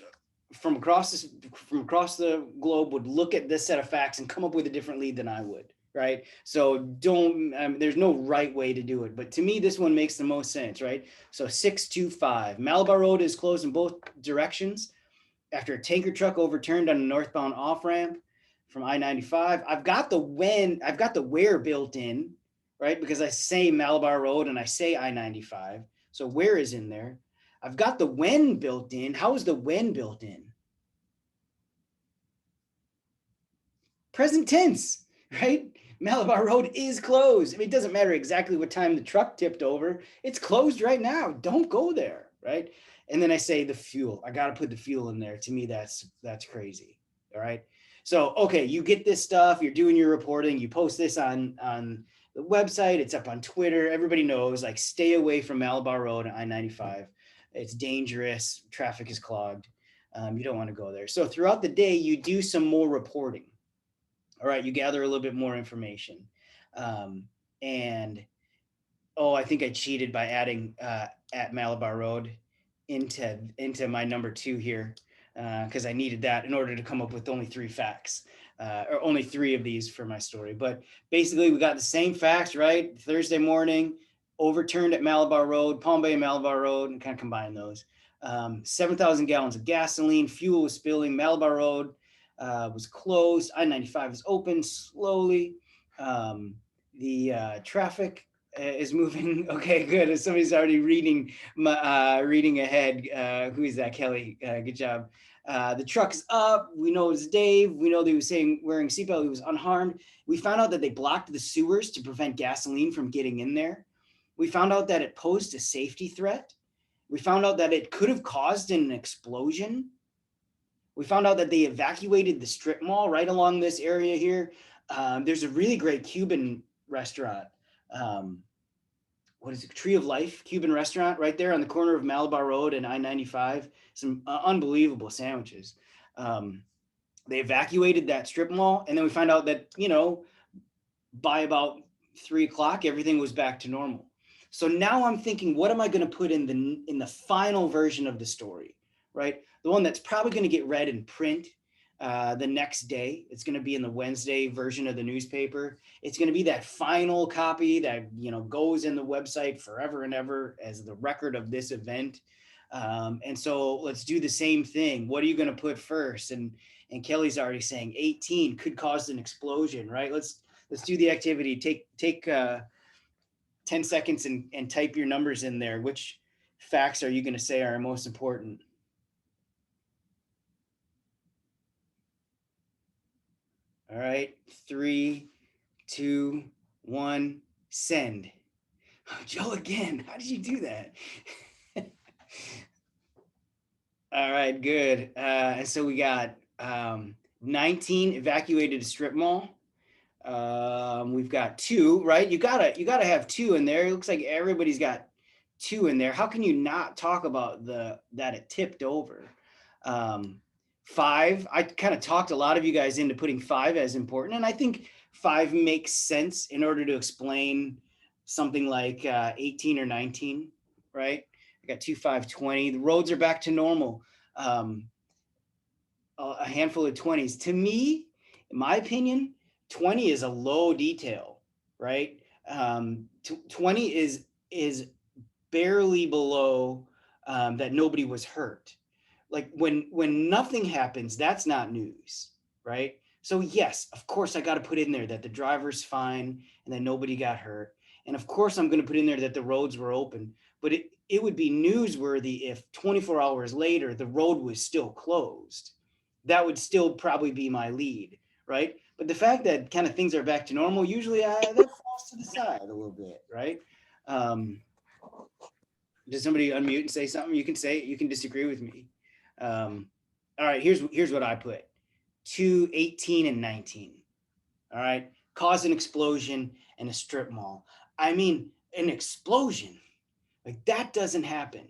from across the globe would look at this set of facts and come up with a different lead than I would. Right. So there's no right way to do it. But to me, this one makes the most sense. Right. So 6, 2, 5. Malabar Road is closed in both directions after a tanker truck overturned on a northbound off ramp from I-95. I've got the where built in, right? Because I say Malabar Road and I say I-95. So where is in there? I've got the when built in. How is the when built in? Present tense, right? Malabar Road is closed. I mean, it doesn't matter exactly what time the truck tipped over. It's closed right now. Don't go there, right? And then I say the fuel. I got to put the fuel in there. To me, that's crazy. All right. So, okay, you get this stuff. You're doing your reporting. You post this on the website. It's up on Twitter. Everybody knows, like, stay away from Malabar Road and I-95. It's dangerous. Traffic is clogged. You don't want to go there. So throughout the day, you do some more reporting. All right, you gather a little bit more information. I think I cheated by adding at Malabar Road into my number 2 here because I needed that in order to come up with only 3 facts or only 3 of these for my story. But basically, we got the same facts, right? Thursday morning, overturned at Malabar Road, Palm Bay, Malabar Road, and kind of combine those. 7,000 gallons of gasoline, fuel was spilling, Malabar Road was closed. I-95 is open slowly. The traffic is moving. Okay, good. Somebody's already reading ahead. Who is that? Kelly. Good job. The truck's up. We know it's Dave. We know they were saying wearing seatbelt. He was unharmed. We found out that they blocked the sewers to prevent gasoline from getting in there. We found out that it posed a safety threat. We found out that it could have caused an explosion. We found out that they evacuated the strip mall right along this area here There's a really great Cuban restaurant. What is it? Tree of Life Cuban restaurant right there on the corner of Malabar Road and I-95. Some unbelievable sandwiches. They evacuated that strip mall, and then we find out that, you know, by about 3 o'clock, everything was back to normal. So now I'm thinking, what am I going to put in the final version of the story, right? The one that's probably going to get read in print the next day. It's going to be in the Wednesday version of the newspaper. It's going to be that final copy that, you know, goes in the website forever and ever as the record of this event. And so let's do the same thing. What are you going to put first? And Kelly's already saying 18 could cause an explosion, right? Let's do the activity. Take 10 seconds and type your numbers in there. Which facts are you going to say are most important? All right, 3, 2, 1, send. Oh, Joe again, how did you do that? All right, good. And so we got 19 evacuated a strip mall. We've got 2, right? You gotta have 2 in there. It looks like everybody's got 2 in there. How can you not talk about that it tipped over? 5, I kind of talked a lot of you guys into putting 5 as important, and I think 5 makes sense in order to explain something like 18 or 19, right? I got 2, 5, 20. The roads are back to normal. A handful of 20s. To me, in my opinion, 20 is a low detail, right? 20 is barely below that nobody was hurt. Like when nothing happens, that's not news, right? So yes, of course I got to put in there that the driver's fine and that nobody got hurt. And of course I'm going to put in there that the roads were open, but it would be newsworthy if 24 hours later the road was still closed. That would still probably be my lead, right? But the fact that kind of things are back to normal, usually that falls to the side a little bit, right? Does somebody unmute and say something? You can say it, you can disagree with me. All right, here's what I put. 2, 18, and 19. All right, cause an explosion in a strip mall. I mean, an explosion, like that doesn't happen.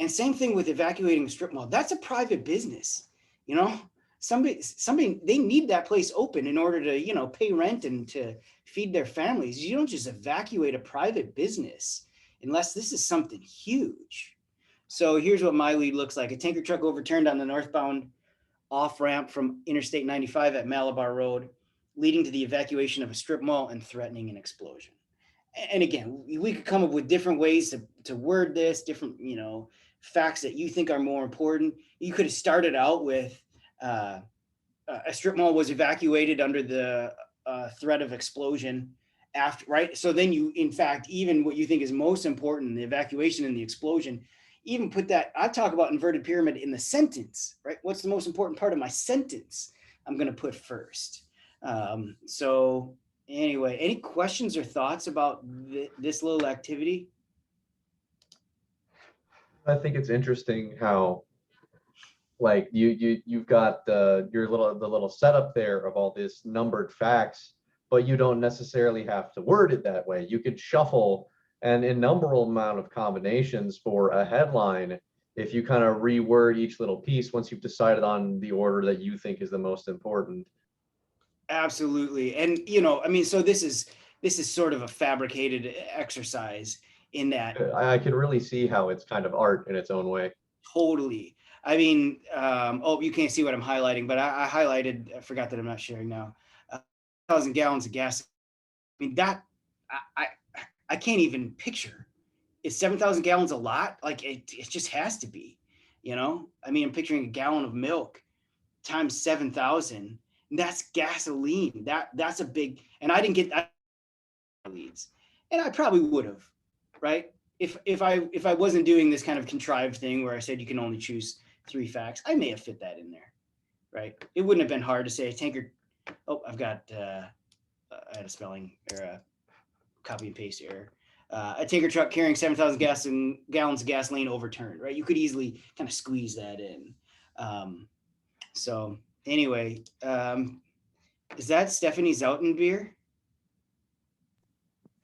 And same thing with evacuating a strip mall. That's a private business, you know. Somebody they need that place open in order to, you know, pay rent and to feed their families. You don't just evacuate a private business unless this is something huge. So here's what my lead looks like. A tanker truck overturned on the northbound off ramp from Interstate 95 at Malabar Road, leading to the evacuation of a strip mall and threatening an explosion. And again, we could come up with different ways to word this, different, you know, facts that you think are more important. You could have started out with a strip mall was evacuated under the threat of explosion after, right? So then you, in fact, even what you think is most important, the evacuation and the explosion, even put that, I talk about inverted pyramid in the sentence, right? What's the most important part of my sentence? I'm going to put first. So anyway, any questions or thoughts about this little activity? I think it's interesting how, like, you've got the little setup there of all this numbered facts, but you don't necessarily have to word it that way. You could shuffle an innumerable amount of combinations for a headline if you kind of reword each little piece once you've decided on the order that you think is the most important. Absolutely. And, you know, I mean, so this is sort of a fabricated exercise in that. I can really see how it's kind of art in its own way. Totally. I mean, oh, you can't see what I'm highlighting, but I highlighted, I forgot that I'm not sharing now, 1,000 gallons of gas. I mean, that, I can't even picture. Is 7,000 gallons a lot? Like it just has to be, you know? I mean, I'm picturing a gallon of milk times 7,000. That's gasoline. That's a big, and I didn't get leads, and I probably would have, right? If I wasn't doing this kind of contrived thing where I said you can only choose 3 facts, I may have fit that in there, right? It wouldn't have been hard to say a tanker. Oh, I've got I had a spelling or a copy and paste error. A tanker truck carrying 7,000 gallons of gasoline overturned, right? You could easily kind of squeeze that in. So anyway, Is that Stephanie Zautenbier?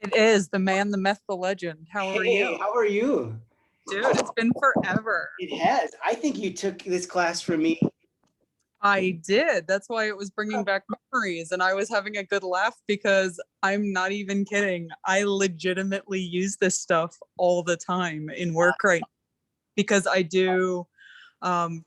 It is the man, the myth, the legend. How are Hey, you? how are you? Dude, it's been forever. It has. I think you took this class from me. I did. That's why it was bringing back memories. And I was having a good laugh because I'm not even kidding. I legitimately use this stuff all the time in work right now because I do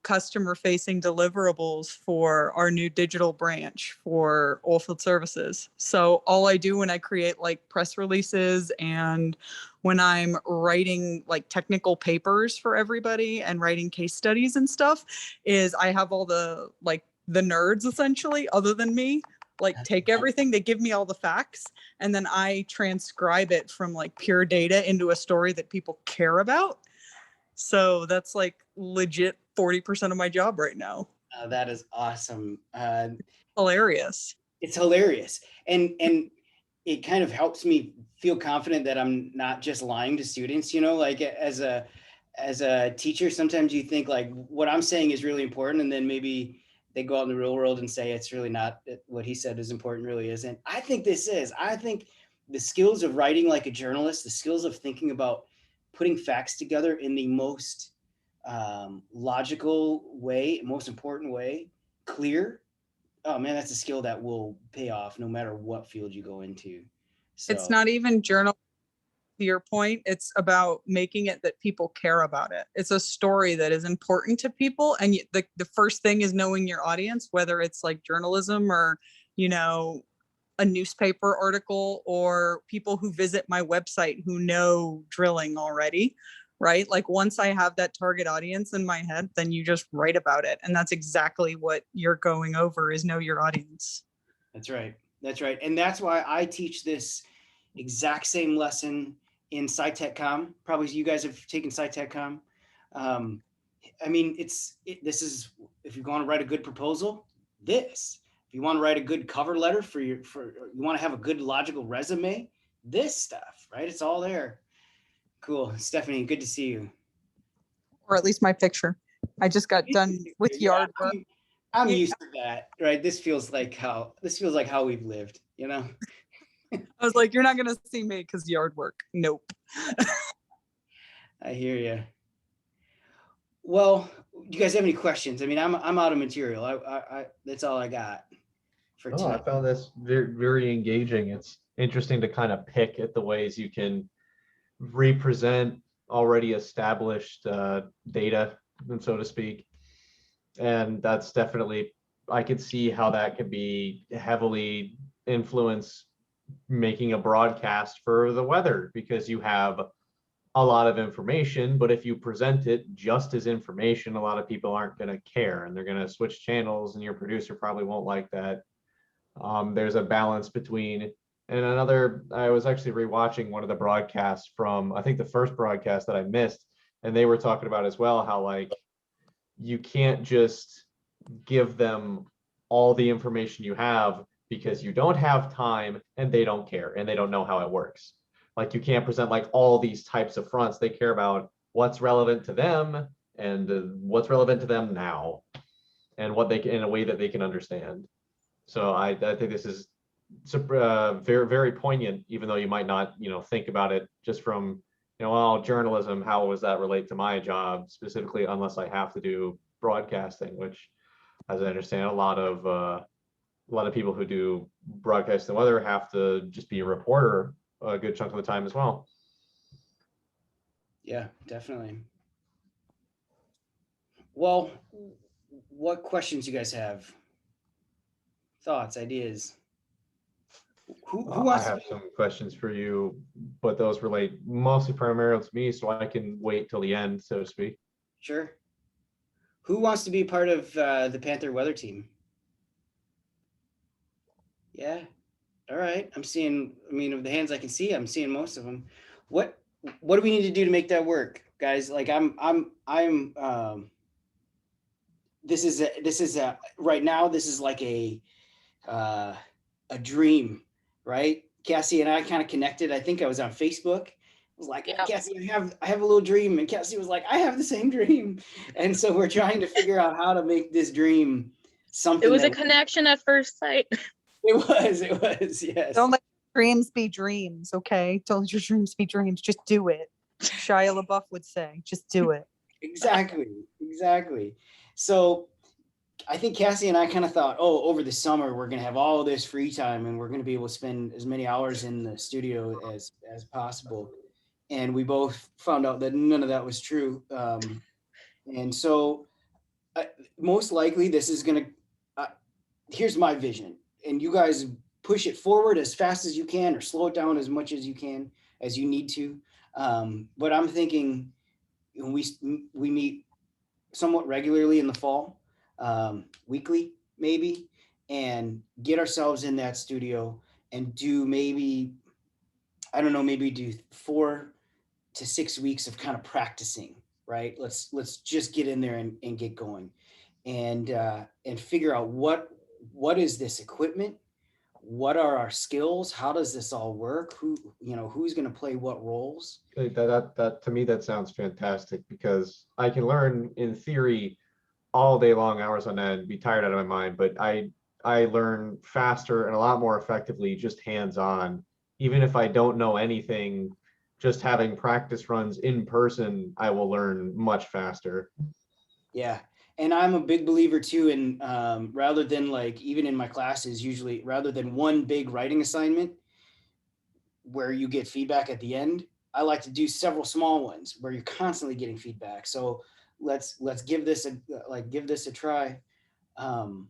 customer facing deliverables for our new digital branch for oilfield services. So all I do when I create like press releases and when I'm writing like technical papers for everybody and writing case studies and stuff is I have all the like the nerds essentially other than me like take everything, they give me all the facts, and then I transcribe it from like pure data into a story that people care about. So that's like legit 40% of my job right now. That is awesome. Hilarious. It's hilarious. And it kind of helps me feel confident that I'm not just lying to students, you know, like as a teacher, sometimes you think like what I'm saying is really important. And then maybe they go out in the real world and say, it's really not, what he said is important, really isn't. I think this is. I think the skills of writing like a journalist, the skills of thinking about putting facts together in the most logical way, most important way, clear. Oh man, that's a skill that will pay off no matter what field you go into. So It's not even journal to your point. It's about making it that people care about it. It's a story that is important to people. And the first thing is knowing your audience, whether it's like journalism or, you know, a newspaper article or people who visit my website who know drilling already, right? Like once I have that target audience in my head, then you just write about it. And that's exactly what you're going over is know your audience. That's right. That's right. And that's why I teach this exact same lesson in SciTechCom. Probably you guys have taken SciTechCom. I mean, this is, if you're going to write a good proposal, this. If you want to write a good cover letter you want to have a good logical resume, this stuff, right? It's all there. Cool. Stephanie, good to see you. Or at least my picture. I just got done with yard work. I'm used to that, right? This feels like how we've lived, you know? I was like, you're not going to see me because yard work. Nope. I hear you. Well, do you guys have any questions? I mean, I'm out of material. I that's all I got for Oh, I tonight. found this very, very engaging. It's interesting to kind of pick at the ways you can represent already established data, so to speak. And that's definitely, I could see how that could be heavily influence making a broadcast for the weather, because you have a lot of information, but if you present it just as information, a lot of people aren't going to care and they're going to switch channels, and your producer probably won't like that. There's a balance between, and another, I was actually rewatching one of the broadcasts from, I think the first broadcast that I missed, and they were talking about as well how like you can't just give them all the information you have because you don't have time and they don't care and they don't know how it works. Like you can't present like all these types of fronts. They care about what's relevant to them and what's relevant to them now, and what they can, in a way that they can understand. So I think this is very, very poignant, even though you might not, think about it just from, well, journalism, how does that relate to my job specifically, unless I have to do broadcasting, which, as I understand, a lot of people who do broadcasting weather have to just be a reporter a good chunk of the time as well. Yeah, definitely. Well, what questions you guys have? Thoughts, ideas? Who I wants to have some questions for you, but those relate mostly primarily to me, so I can wait till the end, so to speak. Sure. Who wants to be part of the Panther Weather team? Yeah. All right. I'm seeing, I mean, of the hands I can see, I'm seeing most of them. What do we need to do to make that work, guys? Like this is right now, this is like a dream, right? Cassie and I kind of connected. I think I was on Facebook. I was like, Yeah. Cassie, I have a little dream. And Cassie was like, I have the same dream. And so we're trying to figure out how to make this dream something. It was a connection at first sight. It was, yes. Don't let your dreams be dreams, okay? Don't let your dreams be dreams. Just do it. Shia LaBeouf would say, just do it. Exactly. So I think Cassie and I kind of thought, oh, over the summer we're gonna have all this free time and we're gonna be able to spend as many hours in the studio as possible. And we both found out that none of that was true. And so most likely this is gonna. Here's my vision, and you guys push it forward as fast as you can, or slow it down as much as you can, as you need to. But I'm thinking when we meet somewhat regularly in the fall, weekly maybe, and get ourselves in that studio and do maybe, I don't know, maybe do 4 to 6 weeks of kind of practicing, right? Let's just get in there and get going, and figure out what is this equipment, what are our skills, how does this all work, who's going to play what roles. That to me, that sounds fantastic, because I can learn in theory all day long, hours on end, be tired out of my mind, but I learn faster and a lot more effectively just hands-on. Even if I don't know anything, just having practice runs in person, I will learn much faster. Yeah. And I'm a big believer too in, rather than, like, even in my classes, usually rather than one big writing assignment where you get feedback at the end, I like to do several small ones where you're constantly getting feedback. So let's give this a try. And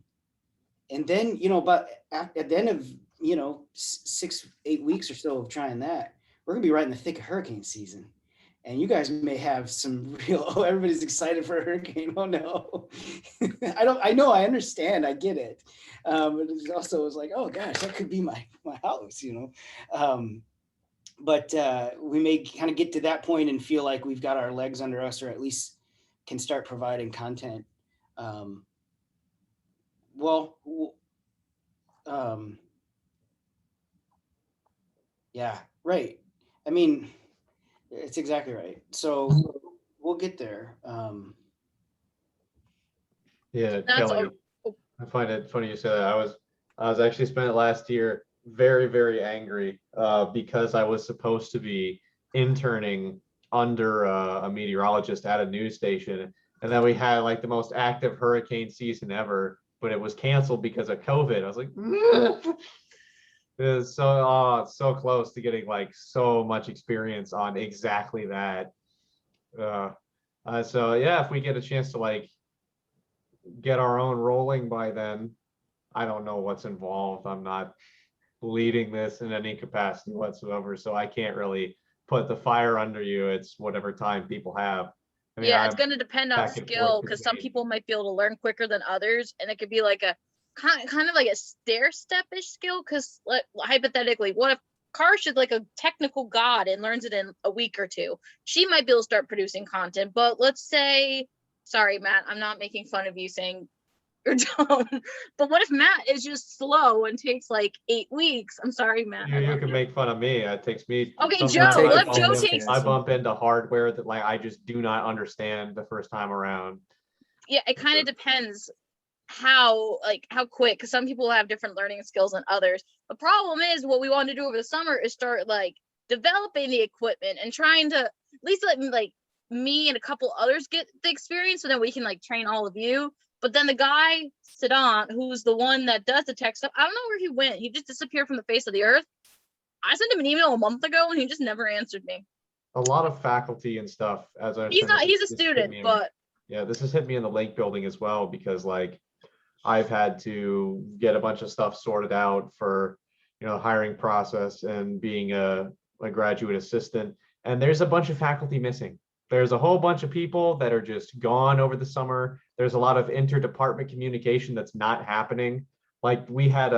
then, but at the end of, 6-8 weeks or so of trying that, we're gonna be right in the thick of hurricane season. And you guys may have some real, oh, everybody's excited for a hurricane. Oh no. I understand. I get it. But it also was like, oh gosh, that could be my house, But we may kind of get to that point and feel like we've got our legs under us, or at least can start providing content. Well, yeah, right. I mean, it's exactly right. So we'll get there. Yeah, That's Kelly, a, I find it funny you say that. I was actually spent last year very, very angry because I was supposed to be interning under a meteorologist at a news station, and then we had like the most active hurricane season ever, but it was canceled because of COVID. I was like, it was so close to getting like so much experience on exactly that. So yeah, if we get a chance to like get our own rolling by then, I don't know what's involved. I'm not leading this in any capacity whatsoever, so I can't really put the fire under you. It's whatever time people have. I mean, yeah, it's I'm going to depend on back and forth skill, because some between. people might be able to learn quicker than others, and it could be like a kind of like a stair step-ish skill. Because hypothetically, what if Karsh is like a technical god and learns it in a week or two? She might be able to start producing content. But let's say, sorry, Matt, I'm not making fun of you saying you're dumb. But what if Matt is just slow and takes like 8 weeks? I'm sorry, Matt. You can make fun of me. It takes me. Okay, Sometimes Joe. Take What if offense, Joe takes? I bump into hardware that like I just do not understand the first time around. Yeah, it kind of depends how quick, because some people have different learning skills than others. The problem is, what we want to do over the summer is start like developing the equipment and trying to at least let me and a couple others get the experience, so that we can like train all of you. But then the guy Siddhant, who's the one that does the tech stuff, I don't know where he went. He just disappeared from the face of the earth. I sent him an email a month ago and he just never answered me. A lot of faculty and stuff, as I He's a student, but yeah, this has hit me in the Lake building as well, because like I've had to get a bunch of stuff sorted out for, the hiring process and being a graduate assistant. And there's a bunch of faculty missing. There's a whole bunch of people that are just gone over the summer. There's a lot of interdepartment communication that's not happening. Like we had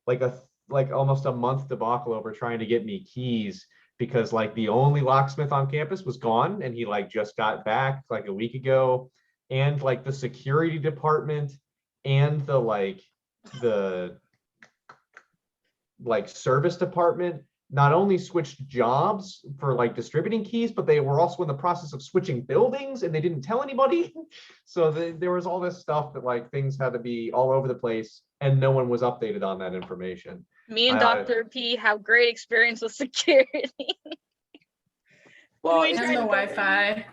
like almost a month debacle over trying to get me keys, because like the only locksmith on campus was gone, and he like just got back like a week ago. And like the security department and the service department, not only switched jobs for like distributing keys, but they were also in the process of switching buildings and they didn't tell anybody. So there was all this stuff that like things had to be all over the place and no one was updated on that information. Me and I- Dr. P have great experience with security. Well, we it's- tried And the to go- Wi-Fi.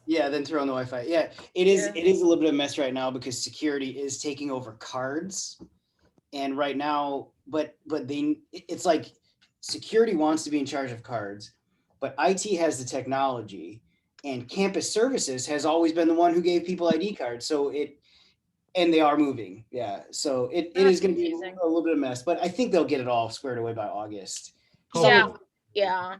Yeah, then throw in the Wi-Fi. Yeah, it is. Yeah. It is a little bit of a mess right now because security is taking over cards, and right now, it's like security wants to be in charge of cards, but IT has the technology, and campus services has always been the one who gave people ID cards. So and they are moving. Yeah, so it That's is going to be confusing. a little bit of a mess, but I think they'll get it all squared away by August. Yeah. Hopefully. Yeah.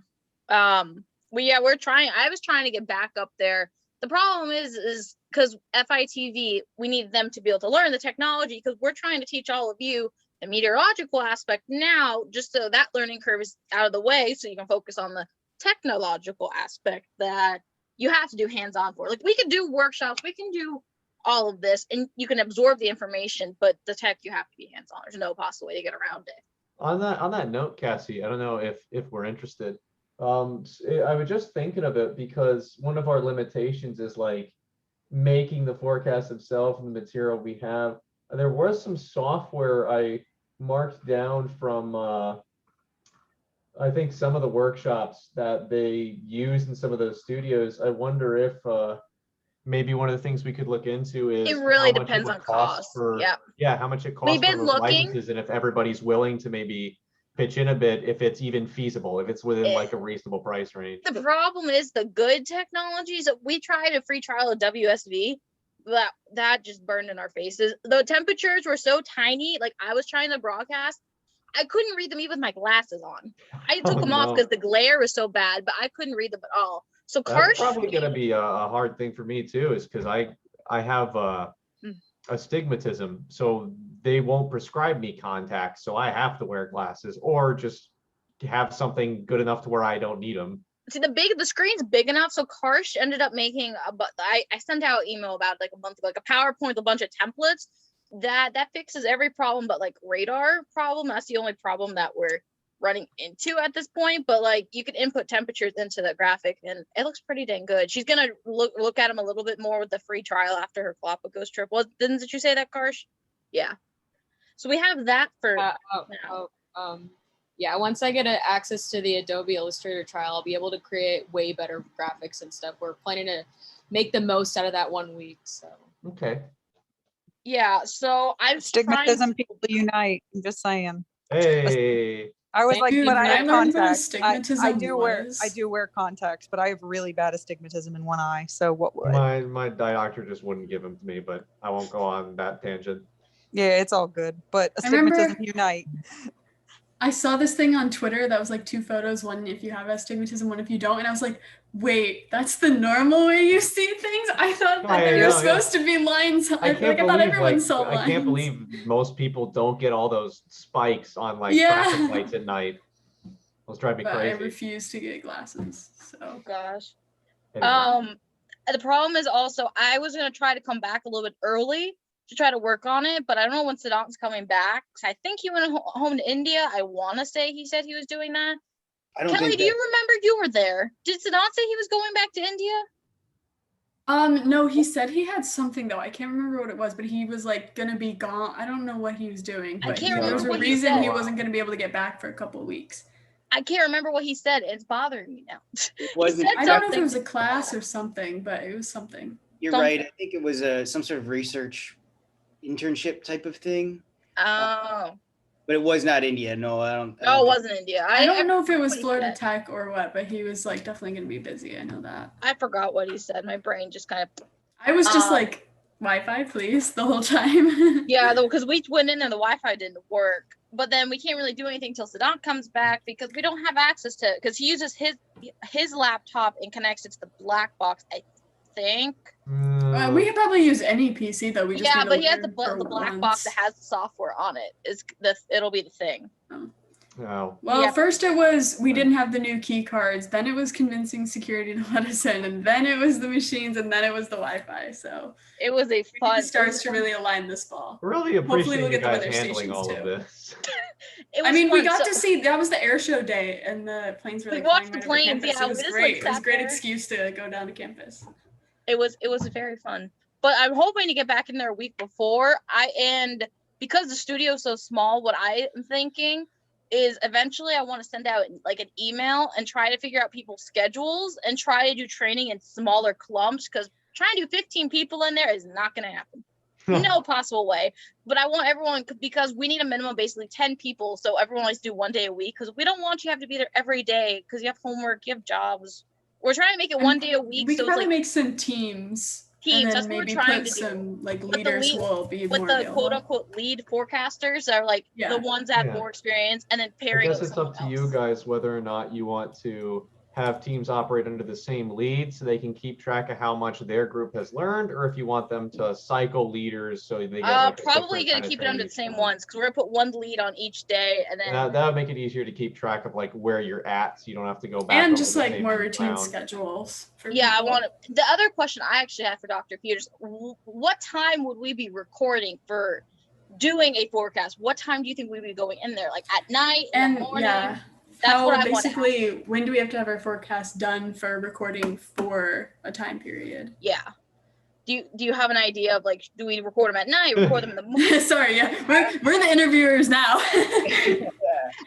We're trying. I was trying to get back up there. The problem is because FITV, we need them to be able to learn the technology because we're trying to teach all of you the meteorological aspect now, just so that learning curve is out of the way, so you can focus on the technological aspect that you have to do hands-on for. Like we can do workshops, we can do all of this, and you can absorb the information, but the tech you have to be hands-on. There's no possible way to get around it. On that note, Cassie, I don't know if we're interested. I was just thinking of it because one of our limitations is like making the forecast itself and the material we have. There was some software I marked down from I think some of the workshops that they use in some of those studios. I wonder if maybe one of the things we could look into is It really how much it depends would on cost cost. for Yeah. how much it costs We've for been those looking. licenses, and if everybody's willing to maybe pitch in a bit, if it's even feasible, if it's within like a reasonable price range. The problem is the good technologies. We tried a free trial of WSV, that just burned in our faces. The temperatures were so tiny. Like I was trying to broadcast, I couldn't read them even with my glasses on. I took Oh, them off no. because the glare was so bad, but I couldn't read them at all. So That's Karsh, probably going to be a hard thing for me too, is because I have Mm. astigmatism, so they won't prescribe me contacts, so I have to wear glasses or just have something good enough to where I don't need them. see the screen's big enough. So Karsh ended up making I sent out email about like a month ago, like a PowerPoint with a bunch of templates that fixes every problem but like radar problem. That's the only problem that we're running into at this point, but like you can input temperatures into the graphic and it looks pretty dang good. She's gonna look at them a little bit more with the free trial after her Galapagos trip. Didn't you say that, Karsh? Yeah. So we have that for now. Yeah, once I get access to the Adobe Illustrator trial, I'll be able to create way better graphics and stuff. We're planning to make the most out of that 1 week. So Okay. Yeah, so I was trying Stigmatism people unite. I'm just saying. Hey. I was Thank like, you. but I I have learned what contacts. I astigmatism do was. wear contacts, but I have really bad astigmatism in one eye. So what would? My doctor just wouldn't give them to me, but I won't go on that tangent. Yeah, it's all good. But I remember- astigmatism unite. I saw this thing on Twitter that was like 2 photos, one if you have astigmatism, one if you don't, and I was like, wait, that's the normal way you see things? I thought that there Yeah, were yeah. supposed to be lines. I can't I thought believe everyone like saw lines. I can't believe most people don't get all those spikes on like Yeah. traffic lights at night. Those drive me But I crazy. refuse to get glasses. So Oh gosh. Anyway. The problem is also I was gonna try to come back a little bit early to try to work on it, but I don't know when Saddam's coming back. I think he went home to India. I want to say he said he was doing that. I don't Kelly, think do you remember you were there? Did Saddam say he was going back to India? no, he said he had something though. I can't remember what it was, but he was like gonna be gone. I don't know what he was doing, I but can't there was remember a what he reason said. he wasn't gonna be able to get back for a couple of weeks. I can't remember what he said. It's bothering me now. it wasn't. said I don't know if it something. was a class or something, but it was something. You're right. I think it was some sort of research internship type of thing, Oh. but it was not India. No, I don't. No, it wasn't India. I don't know if it was what he Florida said. Tech or what, but he was like definitely gonna be busy. I know that. I forgot what he said. My brain just kind of. I was just like, Wi-Fi, please, the whole time. Yeah, though, because we went in and the Wi-Fi didn't work. But then we can't really do anything till Saddam comes back because we don't have access to it. Because he uses his laptop and connects it to the black box, I think. We could probably use any PC though. We just Yeah, need but to he has learn the for black once. box that has the software on it. It'll be the thing. Oh, Well, Yeah. first it was we didn't have the new key cards, then it was convincing security to let us in, and then it was the machines, and then it was the Wi-Fi. So It was a we need fun. the stars to really align this fall. really Hopefully appreciate we'll you get the guys weather handling stations all of too. this. It was I mean, we fun. got So- to see that was the air show day, and the planes were We like watched flying the right over planes, campus. yeah, It was we just, great. like, It was a sat great there. excuse to go down to campus. it was very fun. But I'm hoping to get back in there a week before. And because the studio's so small, what I am thinking is eventually I want to send out like an email and try to figure out people's schedules and try to do training in smaller clumps, because trying to do 15 people in there is not going to happen. No possible way. But I want everyone, because we need a minimum of basically 10 people, so everyone likes to do 1 day a week, because we don't want you to have to be there every day because you have homework, you have jobs. We're trying to make it And 1 day a week, We so could it's probably like make some teams. teams. And That's then what we're maybe trying put to do. some like With the leaders lead- who will be with more the available. quote unquote lead forecasters are like Yeah. the ones that have Yeah. more experience, and then I pairing guess it with it's up someone to you else. guys whether or not you want to have teams operate under the same lead so they can keep track of how much their group has learned, or if you want them to cycle leaders so they get like a Probably different gonna kind of keep it training under the each same time. ones, because we're gonna put one lead on each day, and then That would make it easier to keep track of like where you're at, so you don't have to go back. And over just the like same more routine ground. schedules. For yeah, I people. want to. The other question I actually had for Dr. Peters: what time would we be recording for doing a forecast? What time do you think we'd be going in there? Like at night, in And the morning? yeah, That's what how I want to ask. basically when do we have to have our forecast done for recording for a time period? Yeah. Do you have an idea of like, do we record them at night, record them in the morning? Sorry, yeah, we're the interviewers now.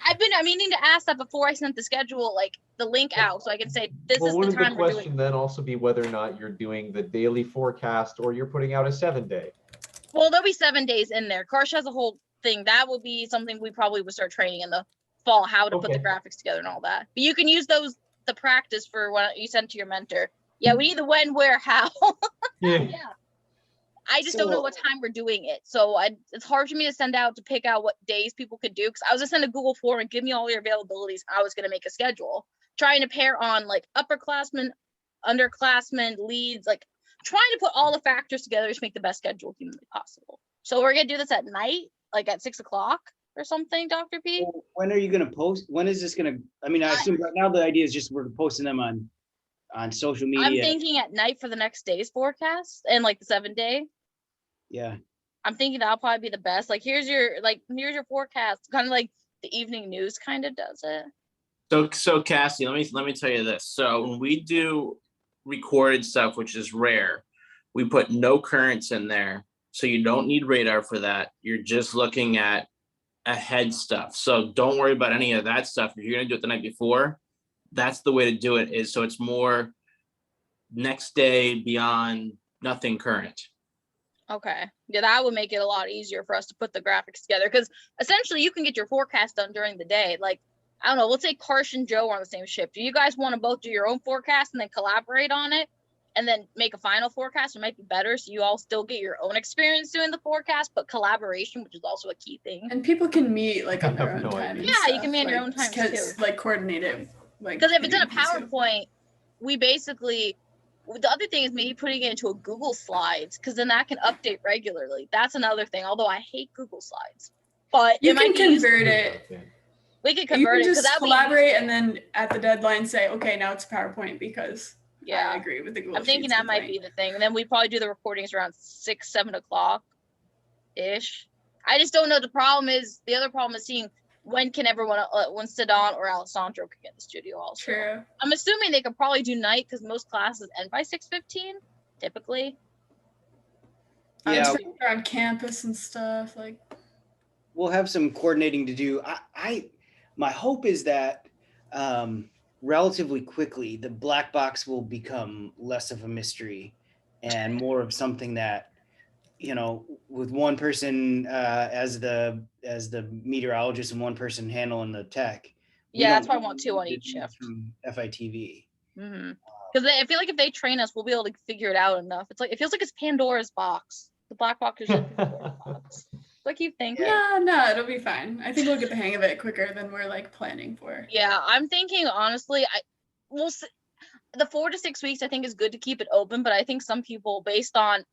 I'm meaning to ask that before I sent the schedule, like the link out, so I can say this Well, is the wouldn't the time we're doing. question then also be whether or not you're doing the daily forecast or you're putting out a 7-day? Well, there'll be 7 days in there. Karsh has a whole thing. That will be something we probably would start training in the fall, how to put the Okay. graphics together and all that. But you can use those the practice for what you send to your mentor. Yeah, we need the when, where, how. Yeah. Yeah. I just don't know what time we're doing it. So it's hard for me to send out to pick out what days people could do, because I was gonna send a Google form and give me all your availabilities. I was gonna make a schedule, trying to pair on like upperclassmen, underclassmen, leads, like trying to put all the factors together to make the best schedule humanly possible. So we're gonna do this at night, like at 6 o'clock or something, Dr. P. Well, when are you gonna post? When is this gonna? I mean, I assume right now the idea is just we're posting them on social I'm media. thinking at night for the next day's forecast and like the 7-day. Yeah. I'm thinking that'll probably be the best. Like here's your forecast, kind of like the evening news kind of does it. So Cassie, let me tell you this. So when we do recorded stuff, which is rare, we put no currents in there. So you don't need radar for that. You're just looking at ahead stuff. So don't worry about any of that stuff. If you're gonna do it the night before, that's the way to do it, is so it's more next day beyond, nothing current. Okay. Yeah, that would make it a lot easier for us to put the graphics together, because essentially you can get your forecast done during the day. Like, I don't know, let's say Karsh and Joe are on the same shift. Do you guys want to both do your own forecast and then collaborate on it and then make a final forecast? It might be better, so you all still get your own experience doing the forecast, but collaboration, which is also a key thing. And people can meet like on I their have own no time. idea. and Yeah, you can stuff, meet on your like, own times, because, too. like coordinate it. Like Because if it's in a cohesive. PowerPoint, we basically, the other thing is maybe putting it into a Google Slides, because then that can update regularly. That's another thing, although I hate Google Slides. But You it might can be useful. convert it. We can You convert can it, because just that would be collaborate and then at the deadline say, okay, now it's PowerPoint because I yeah. agree with the Google I'm thinking Sheets that might complaint. be the thing. And then we probably do the recordings around 6, 7 o'clock ish. I just don't know. The other problem is seeing when can everyone, when Sedan or Alessandro can get in the studio also. True. I'm assuming they could probably do night, because most classes end by 6:15 typically. Yeah. Especially around campus and stuff. Like We'll have some coordinating to do. My hope is that relatively quickly the black box will become less of a mystery and more of something that, with one person as the meteorologist and one person handling the tech. Yeah, that's why I want 2 on each shift. From FITV. Because I feel like if they train us, we'll be able to figure it out enough. It feels like it's Pandora's box. The black box is just Pandora's box. What do you think? no, it'll be fine. I think we'll get the hang of it quicker than we're like planning for. Yeah, I'm thinking honestly, the 4 to 6 weeks I think is good to keep it open, but I think some people, based on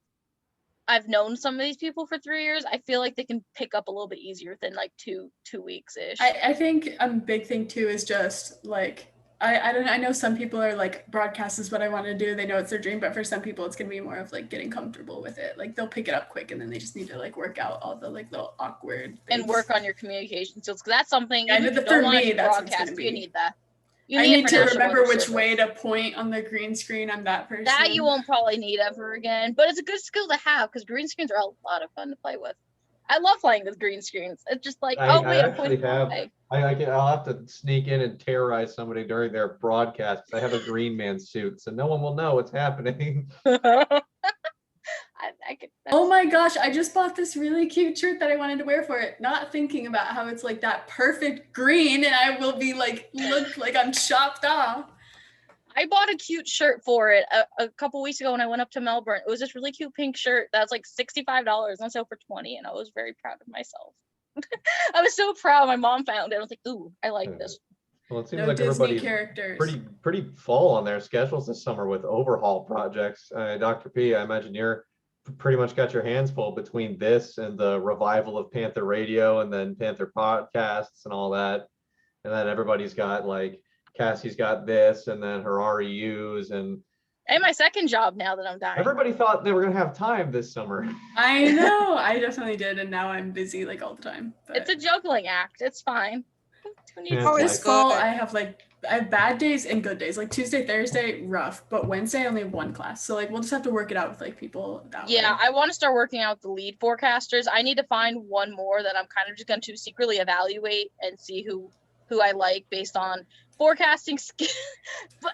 I've known some of these people for 3 years, I feel like they can pick up a little bit easier than like two weeks ish. I think a big thing too is just like I don't know. I know some people are like, broadcast is what I want to do. They know it's their dream, but for some people it's gonna be more of like getting comfortable with it. Like they'll pick it up quick and then they just need to like work out all the like little awkward things. And work on your communication skills, because that's something Yeah, even if you for don't want me, to that's what it's broadcast, gonna you be. need that. You I need it need for to National remember Weather which Service. way to point on the green screen. I'm that person. That you won't probably need ever again, but it's a good skill to have because green screens are a lot of fun to play with. I love playing with green screens. It's just like, I wait, I'm actually pointing the wrong have. way. I'll have to sneak in and terrorize somebody during their broadcast because I have a green man suit, so no one will know what's happening. I could, Oh my gosh, I just bought this really cute shirt that I wanted to wear for it, not thinking about how it's like that perfect green and I will be like, look like I'm chopped off. I bought a cute shirt for it a couple weeks ago when I went up to Melbourne. It was this really cute pink shirt that was like $65 on sale for $20, and I was very proud of myself. I was so proud. My mom found it. I was like, ooh, I like this. Well, it seems No like Disney everybody's characters. pretty full on their schedules this summer with overhaul projects. Dr. P, I imagine you're pretty much got your hands full between this and the revival of Panther Radio and then Panther podcasts and all that. And then everybody's got like Cassie's got this and then her REUs and my second job now that I'm dying. everybody thought they were gonna have time this summer. I know, I definitely did, and now I'm busy like all the time. But It's a juggling act. It's fine. Who needs Yeah, Oh, to- it's this fall, good. I have bad days and good days. Like Tuesday, Thursday, rough, but Wednesday I only have one class. So like we'll just have to work it out with like people that Yeah, way. I want to start working out with the lead forecasters. I need to find one more that I'm kind of just going to secretly evaluate and see who I like based on forecasting but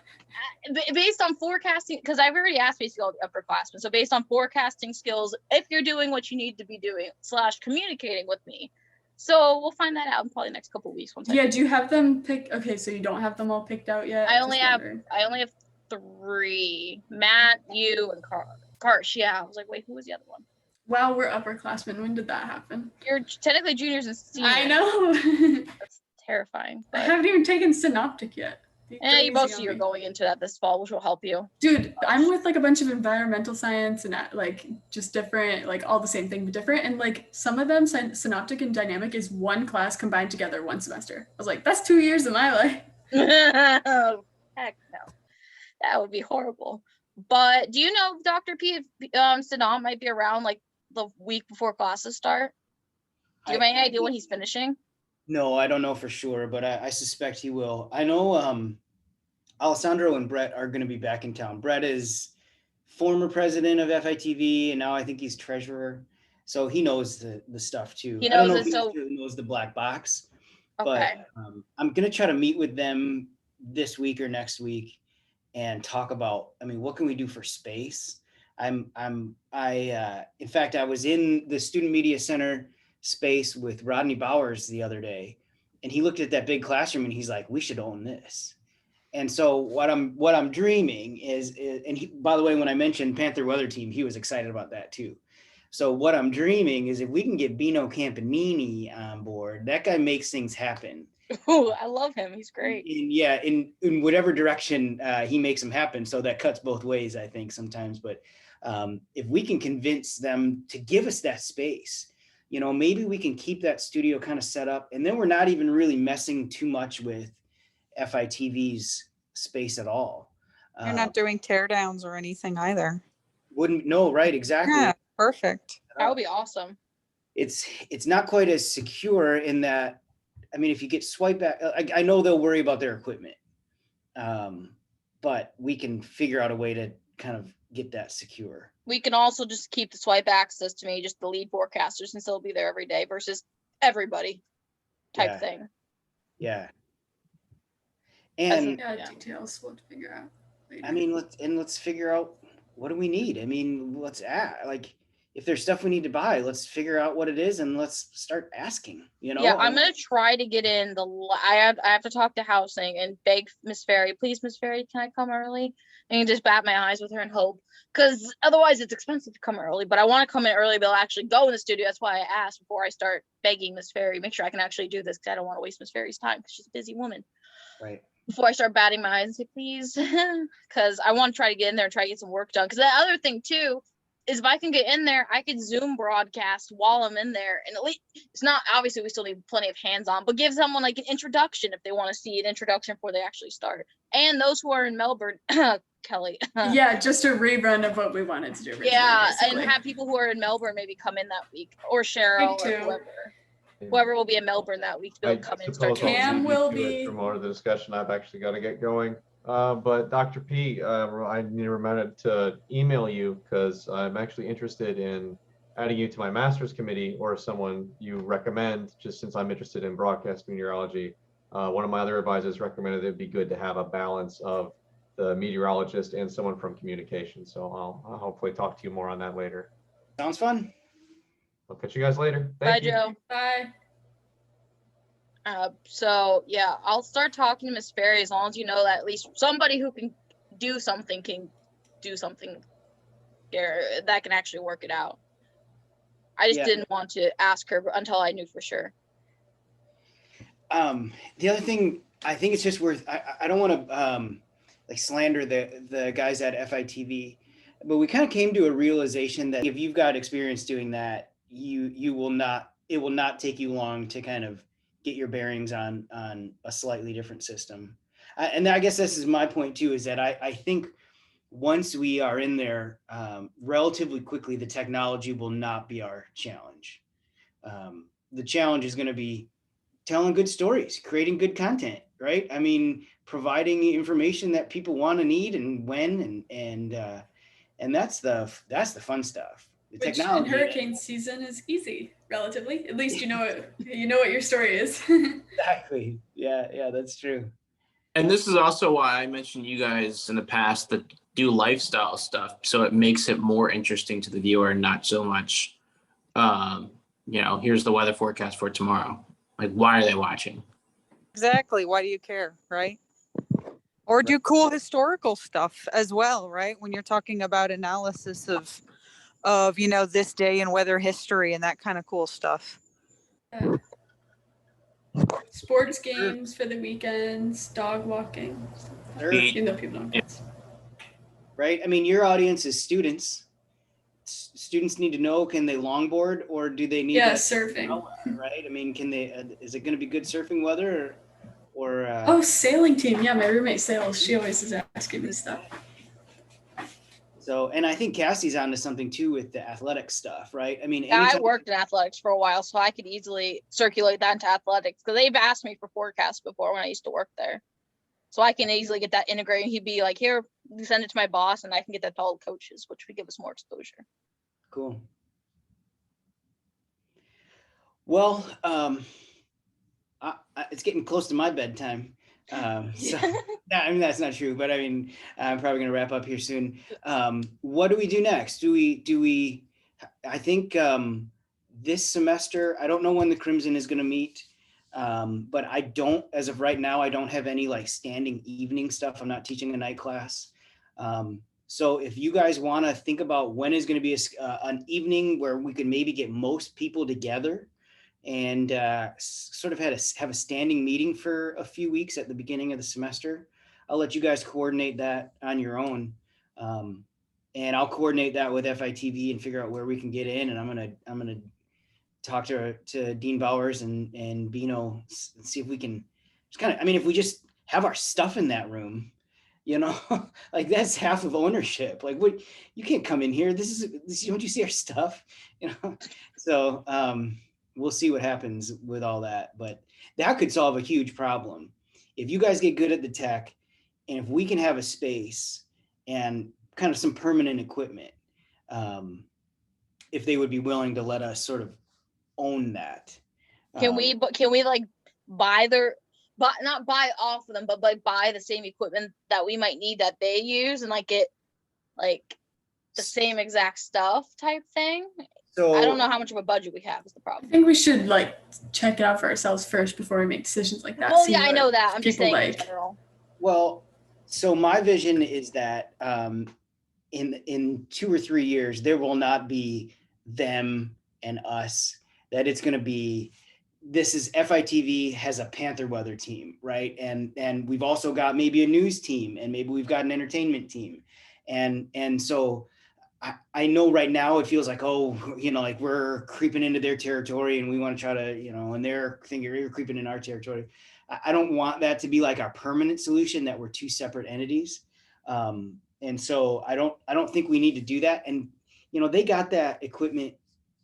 based on forecasting, because I've already asked basically all the upperclassmen. So based on forecasting skills, if you're doing what you need to be doing / communicating with me. So we'll find that out in probably the next couple of weeks. Once Yeah, do you have them picked? Okay, so you don't have them all picked out yet? I only Just have wondering. 3: Matt, you, and Karsh. Yeah, I was like, wait, who was the other one? Wow, we're upperclassmen. When did that happen? You're technically juniors and seniors. I know. That's terrifying. I But haven't even taken synoptic yet. Go easy both of on you are me. going into that this fall, which will help you. Dude, I'm with like a bunch of environmental science and like just different, like all the same thing, but different. And like some of them, synoptic and dynamic is one class combined together one semester. I was like, that's 2 years of my life. Oh, heck no. That would be horrible. But do you know, Dr. P, if Saddam might be around like the week before classes start? Do you have any idea when he's finishing? No, I don't know for sure, but I suspect he will. I know Alessandro and Brett are going to be back in town. Brett is former president of FITV, and now I think he's treasurer. So he knows the stuff too. He I don't knows know it, if he so- necessarily knows the black box, Okay. but I'm going to try to meet with them this week or next week and talk about, I mean, what can we do for space? In fact, I was in the Student Media Center space with Rodney Bowers the other day, and he looked at that big classroom and he's like, we should own this. And so what I'm dreaming is and he, by the way, when I mentioned Panther Weather Team, he was excited about that too. So what I'm dreaming is if we can get Bino Campanini on board, that guy makes things happen. Ooh, I love him. He's great. In whatever direction he makes them happen. So that cuts both ways, I think sometimes. But if we can convince them to give us that space, you know, maybe we can keep that studio kind of set up, and then we're not even really messing too much with FITV's space at all. You're not doing teardowns or anything either. Wouldn't know, right? Exactly. Yeah, perfect. That would be awesome. It's not quite as secure in that. I mean, if you get swipe back, I know they'll worry about their equipment, but we can figure out a way to kind of get that secure. We can also just keep the swipe access to me, just the lead forecasters, and still be there every day versus everybody type Yeah. thing. Yeah. As And Yeah, Yeah. details we'll have to figure out later. I mean, let's figure out what do we need. I mean, let's like if there's stuff we need to buy, let's figure out what it is and let's start asking. You know. Yeah, I'm gonna try to get in I have to talk to housing and beg Miss Ferry, please, Miss Ferry, can I come early? And just bat my eyes with her and hope, because otherwise it's expensive to come early. But I want to come in early, but I'll actually go in the studio. That's why I asked before I start begging Miss Ferry, make sure I can actually do this, because I don't want to waste Miss Ferry's time because she's a busy woman. Right. Before I start batting my eyes and say, please, because I want to try to get in there and try to get some work done. Because the other thing too is if I can get in there, I could Zoom broadcast while I'm in there. And at least it's not, obviously we still need plenty of hands-on, but give someone like an introduction if they want to see an introduction before they actually start. And those who are in Melbourne, Kelly. Yeah, just a rerun of what we wanted to do originally. Yeah, basically. and have people who are in Melbourne maybe come in that week, or Cheryl, Me or too. whoever will be in Melbourne that week. They'll come in and start suppose I'll doing Cam leave you will to it be- for more of the discussion. I've actually got to get going. But Dr. P, I need to remember to email you because I'm actually interested in adding you to my master's committee or someone you recommend, just since I'm interested in broadcast meteorology. One of my other advisors recommended it'd be good to have a balance of the meteorologist and someone from communication. So I'll hopefully talk to you more on that later. Sounds fun. I'll catch you guys later. Bye, Thank you. Joe. Bye. So yeah, I'll start talking to Miss Ferry as long as you know that at least somebody who can do something there that can actually work it out. I just Yeah. didn't want to ask her until I knew for sure. The other thing, I think it's just worth, I don't want to like slander the guys at FITV, but we kind of came to a realization that if you've got experience doing that, it will not take you long to kind of get your bearings on a slightly different system. And I guess this is my point too, is that I think once we are in there, relatively quickly, the technology will not be our challenge. The challenge is going to be telling good stories, creating good content, right? I mean, providing information that people want to need and when, and that's the fun stuff. The Which in technology. hurricane season is easy, relatively. At least you know what your story is. Exactly. Yeah, that's true. And this is also why I mentioned you guys in the past that do lifestyle stuff. So it makes it more interesting to the viewer and not so much, here's the weather forecast for tomorrow. Like, why are they watching? Exactly. Why do you care, right? Or do cool historical stuff as well, right? When you're talking about analysis of this day in weather history and that kind of cool stuff. Sports games for the weekends, dog walking. Sure. Even though people don't get. Right? I mean, your audience is students. Students need to know, can they longboard or do they need Surfing. Right? I mean, can they, is it going to be good surfing weather or Oh, sailing team. Yeah, my roommate sails. She always is asking me stuff. So, and I think Cassie's onto something too with the athletic stuff, right? I mean, Yeah, I anytime- worked in athletics for a while, so I could easily circulate that into athletics because they've asked me for forecasts before when I used to work there. So I can easily get that integrated. He'd be like, here, send it to my boss, and I can get that to all the coaches, which would give us more exposure. Cool. Well, it's getting close to my bedtime. So I mean, that's not true, but I mean, I'm probably going to wrap up here soon. What do we do next? I think this semester, I don't know when the Crimson is going to meet, but as of right now, I don't have any like standing evening stuff. I'm not teaching a night class. So if you guys want to think about when is going to be an evening where we could maybe get most people together and sort of have a standing meeting for a few weeks at the beginning of the semester, I'll let you guys coordinate that on your own. And I'll coordinate that with FITV and figure out where we can get in. And I'm gonna talk to Dean Bowers and Bino and see if we can just kind of, I mean, if we just have our stuff in that room, like that's half of ownership. Like, what, you can't come in here. This is, don't you see our stuff? So we'll see what happens with all that, but that could solve a huge problem. If you guys get good at the tech, and if we can have a space and kind of some permanent equipment, if they would be willing to let us sort of own that. Can we like not buy off of them, but like buy the same equipment that we might need that they use and like get like the same exact stuff type thing? So I don't know how much of a budget we have is the I problem. think we should like check it out for ourselves first before we make decisions like that. Well, See yeah, I what know that. I'm just people saying in like. general. Well, so my vision is that in 2 or 3 years, there will not be them and us, that it's going to be, this is FITV has a Panther Weather team, right? And we've also got maybe a news team, and maybe we've got an entertainment team. And so I know right now it feels like, oh, like we're creeping into their territory and we want to try to, and they're thinking you're creeping in our territory. I don't want that to be like our permanent solution, that we're two separate entities. And so I don't think we need to do that. And, they got that equipment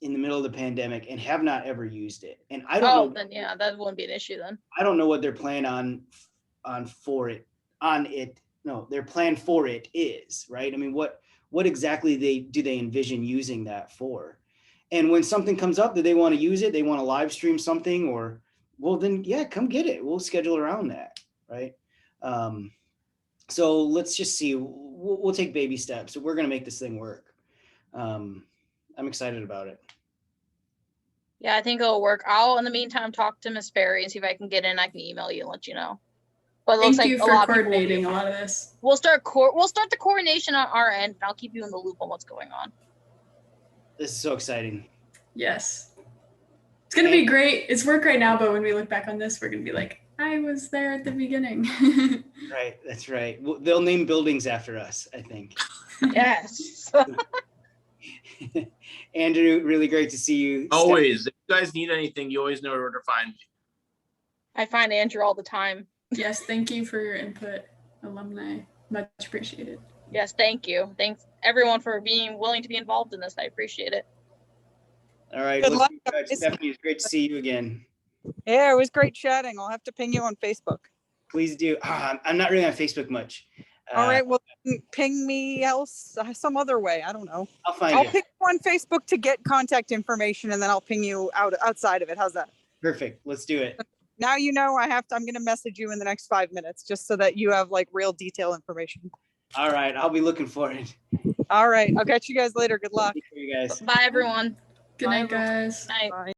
in the middle of the pandemic and have not ever used it. And I don't know. Then yeah, that wouldn't be an issue then. I don't know what their plan their plan for it is, right? I mean, what exactly do they envision using that for? And when something comes up that they want to use it, they want to live stream something, or, well, then yeah, come get it. We'll schedule around that, right? So let's just see. We'll take baby steps. We're going to make this thing work. I'm excited about it. Yeah, I think it'll work. I'll, in the meantime, talk to Miss Ferry and see if I can get in. I can email you and let you know. But it looks Thank like you a for lot of people will be- coordinating a lot of this. We'll start the coordination on our end, and I'll keep you in the loop on what's going on. This is so exciting. Yes. It's going to be great. It's work right now, but when we look back on this, we're going to be like, I was there at the beginning. Right. That's right. Well, they'll name buildings after us, I think. Yes. Andrew, really great to see you. Always. If you guys need anything, you always know where to find me. I find Andrew all the time. Yes, thank you for your input, alumni. Much appreciated. Yes, thank you. Thanks everyone for being willing to be involved in this. I appreciate it. All right. Good luck, Let's guys. Stephanie, it's great to see you again. Yeah, it was great chatting. I'll have to ping you on Facebook. Please do. I'm not really on Facebook much. All right, well, ping me else some other way. I don't know. I'll find I'll you. ping you on Facebook to get contact information, and then I'll ping you outside of it. How's that? Perfect. Let's do it. Now you know I'm going to message you in the next 5 minutes, just so that you have like real detail information. All right. I'll be looking for it. All right, I'll catch you guys later. Good luck. See you guys. Bye, everyone. Good night, guys. Night. Bye.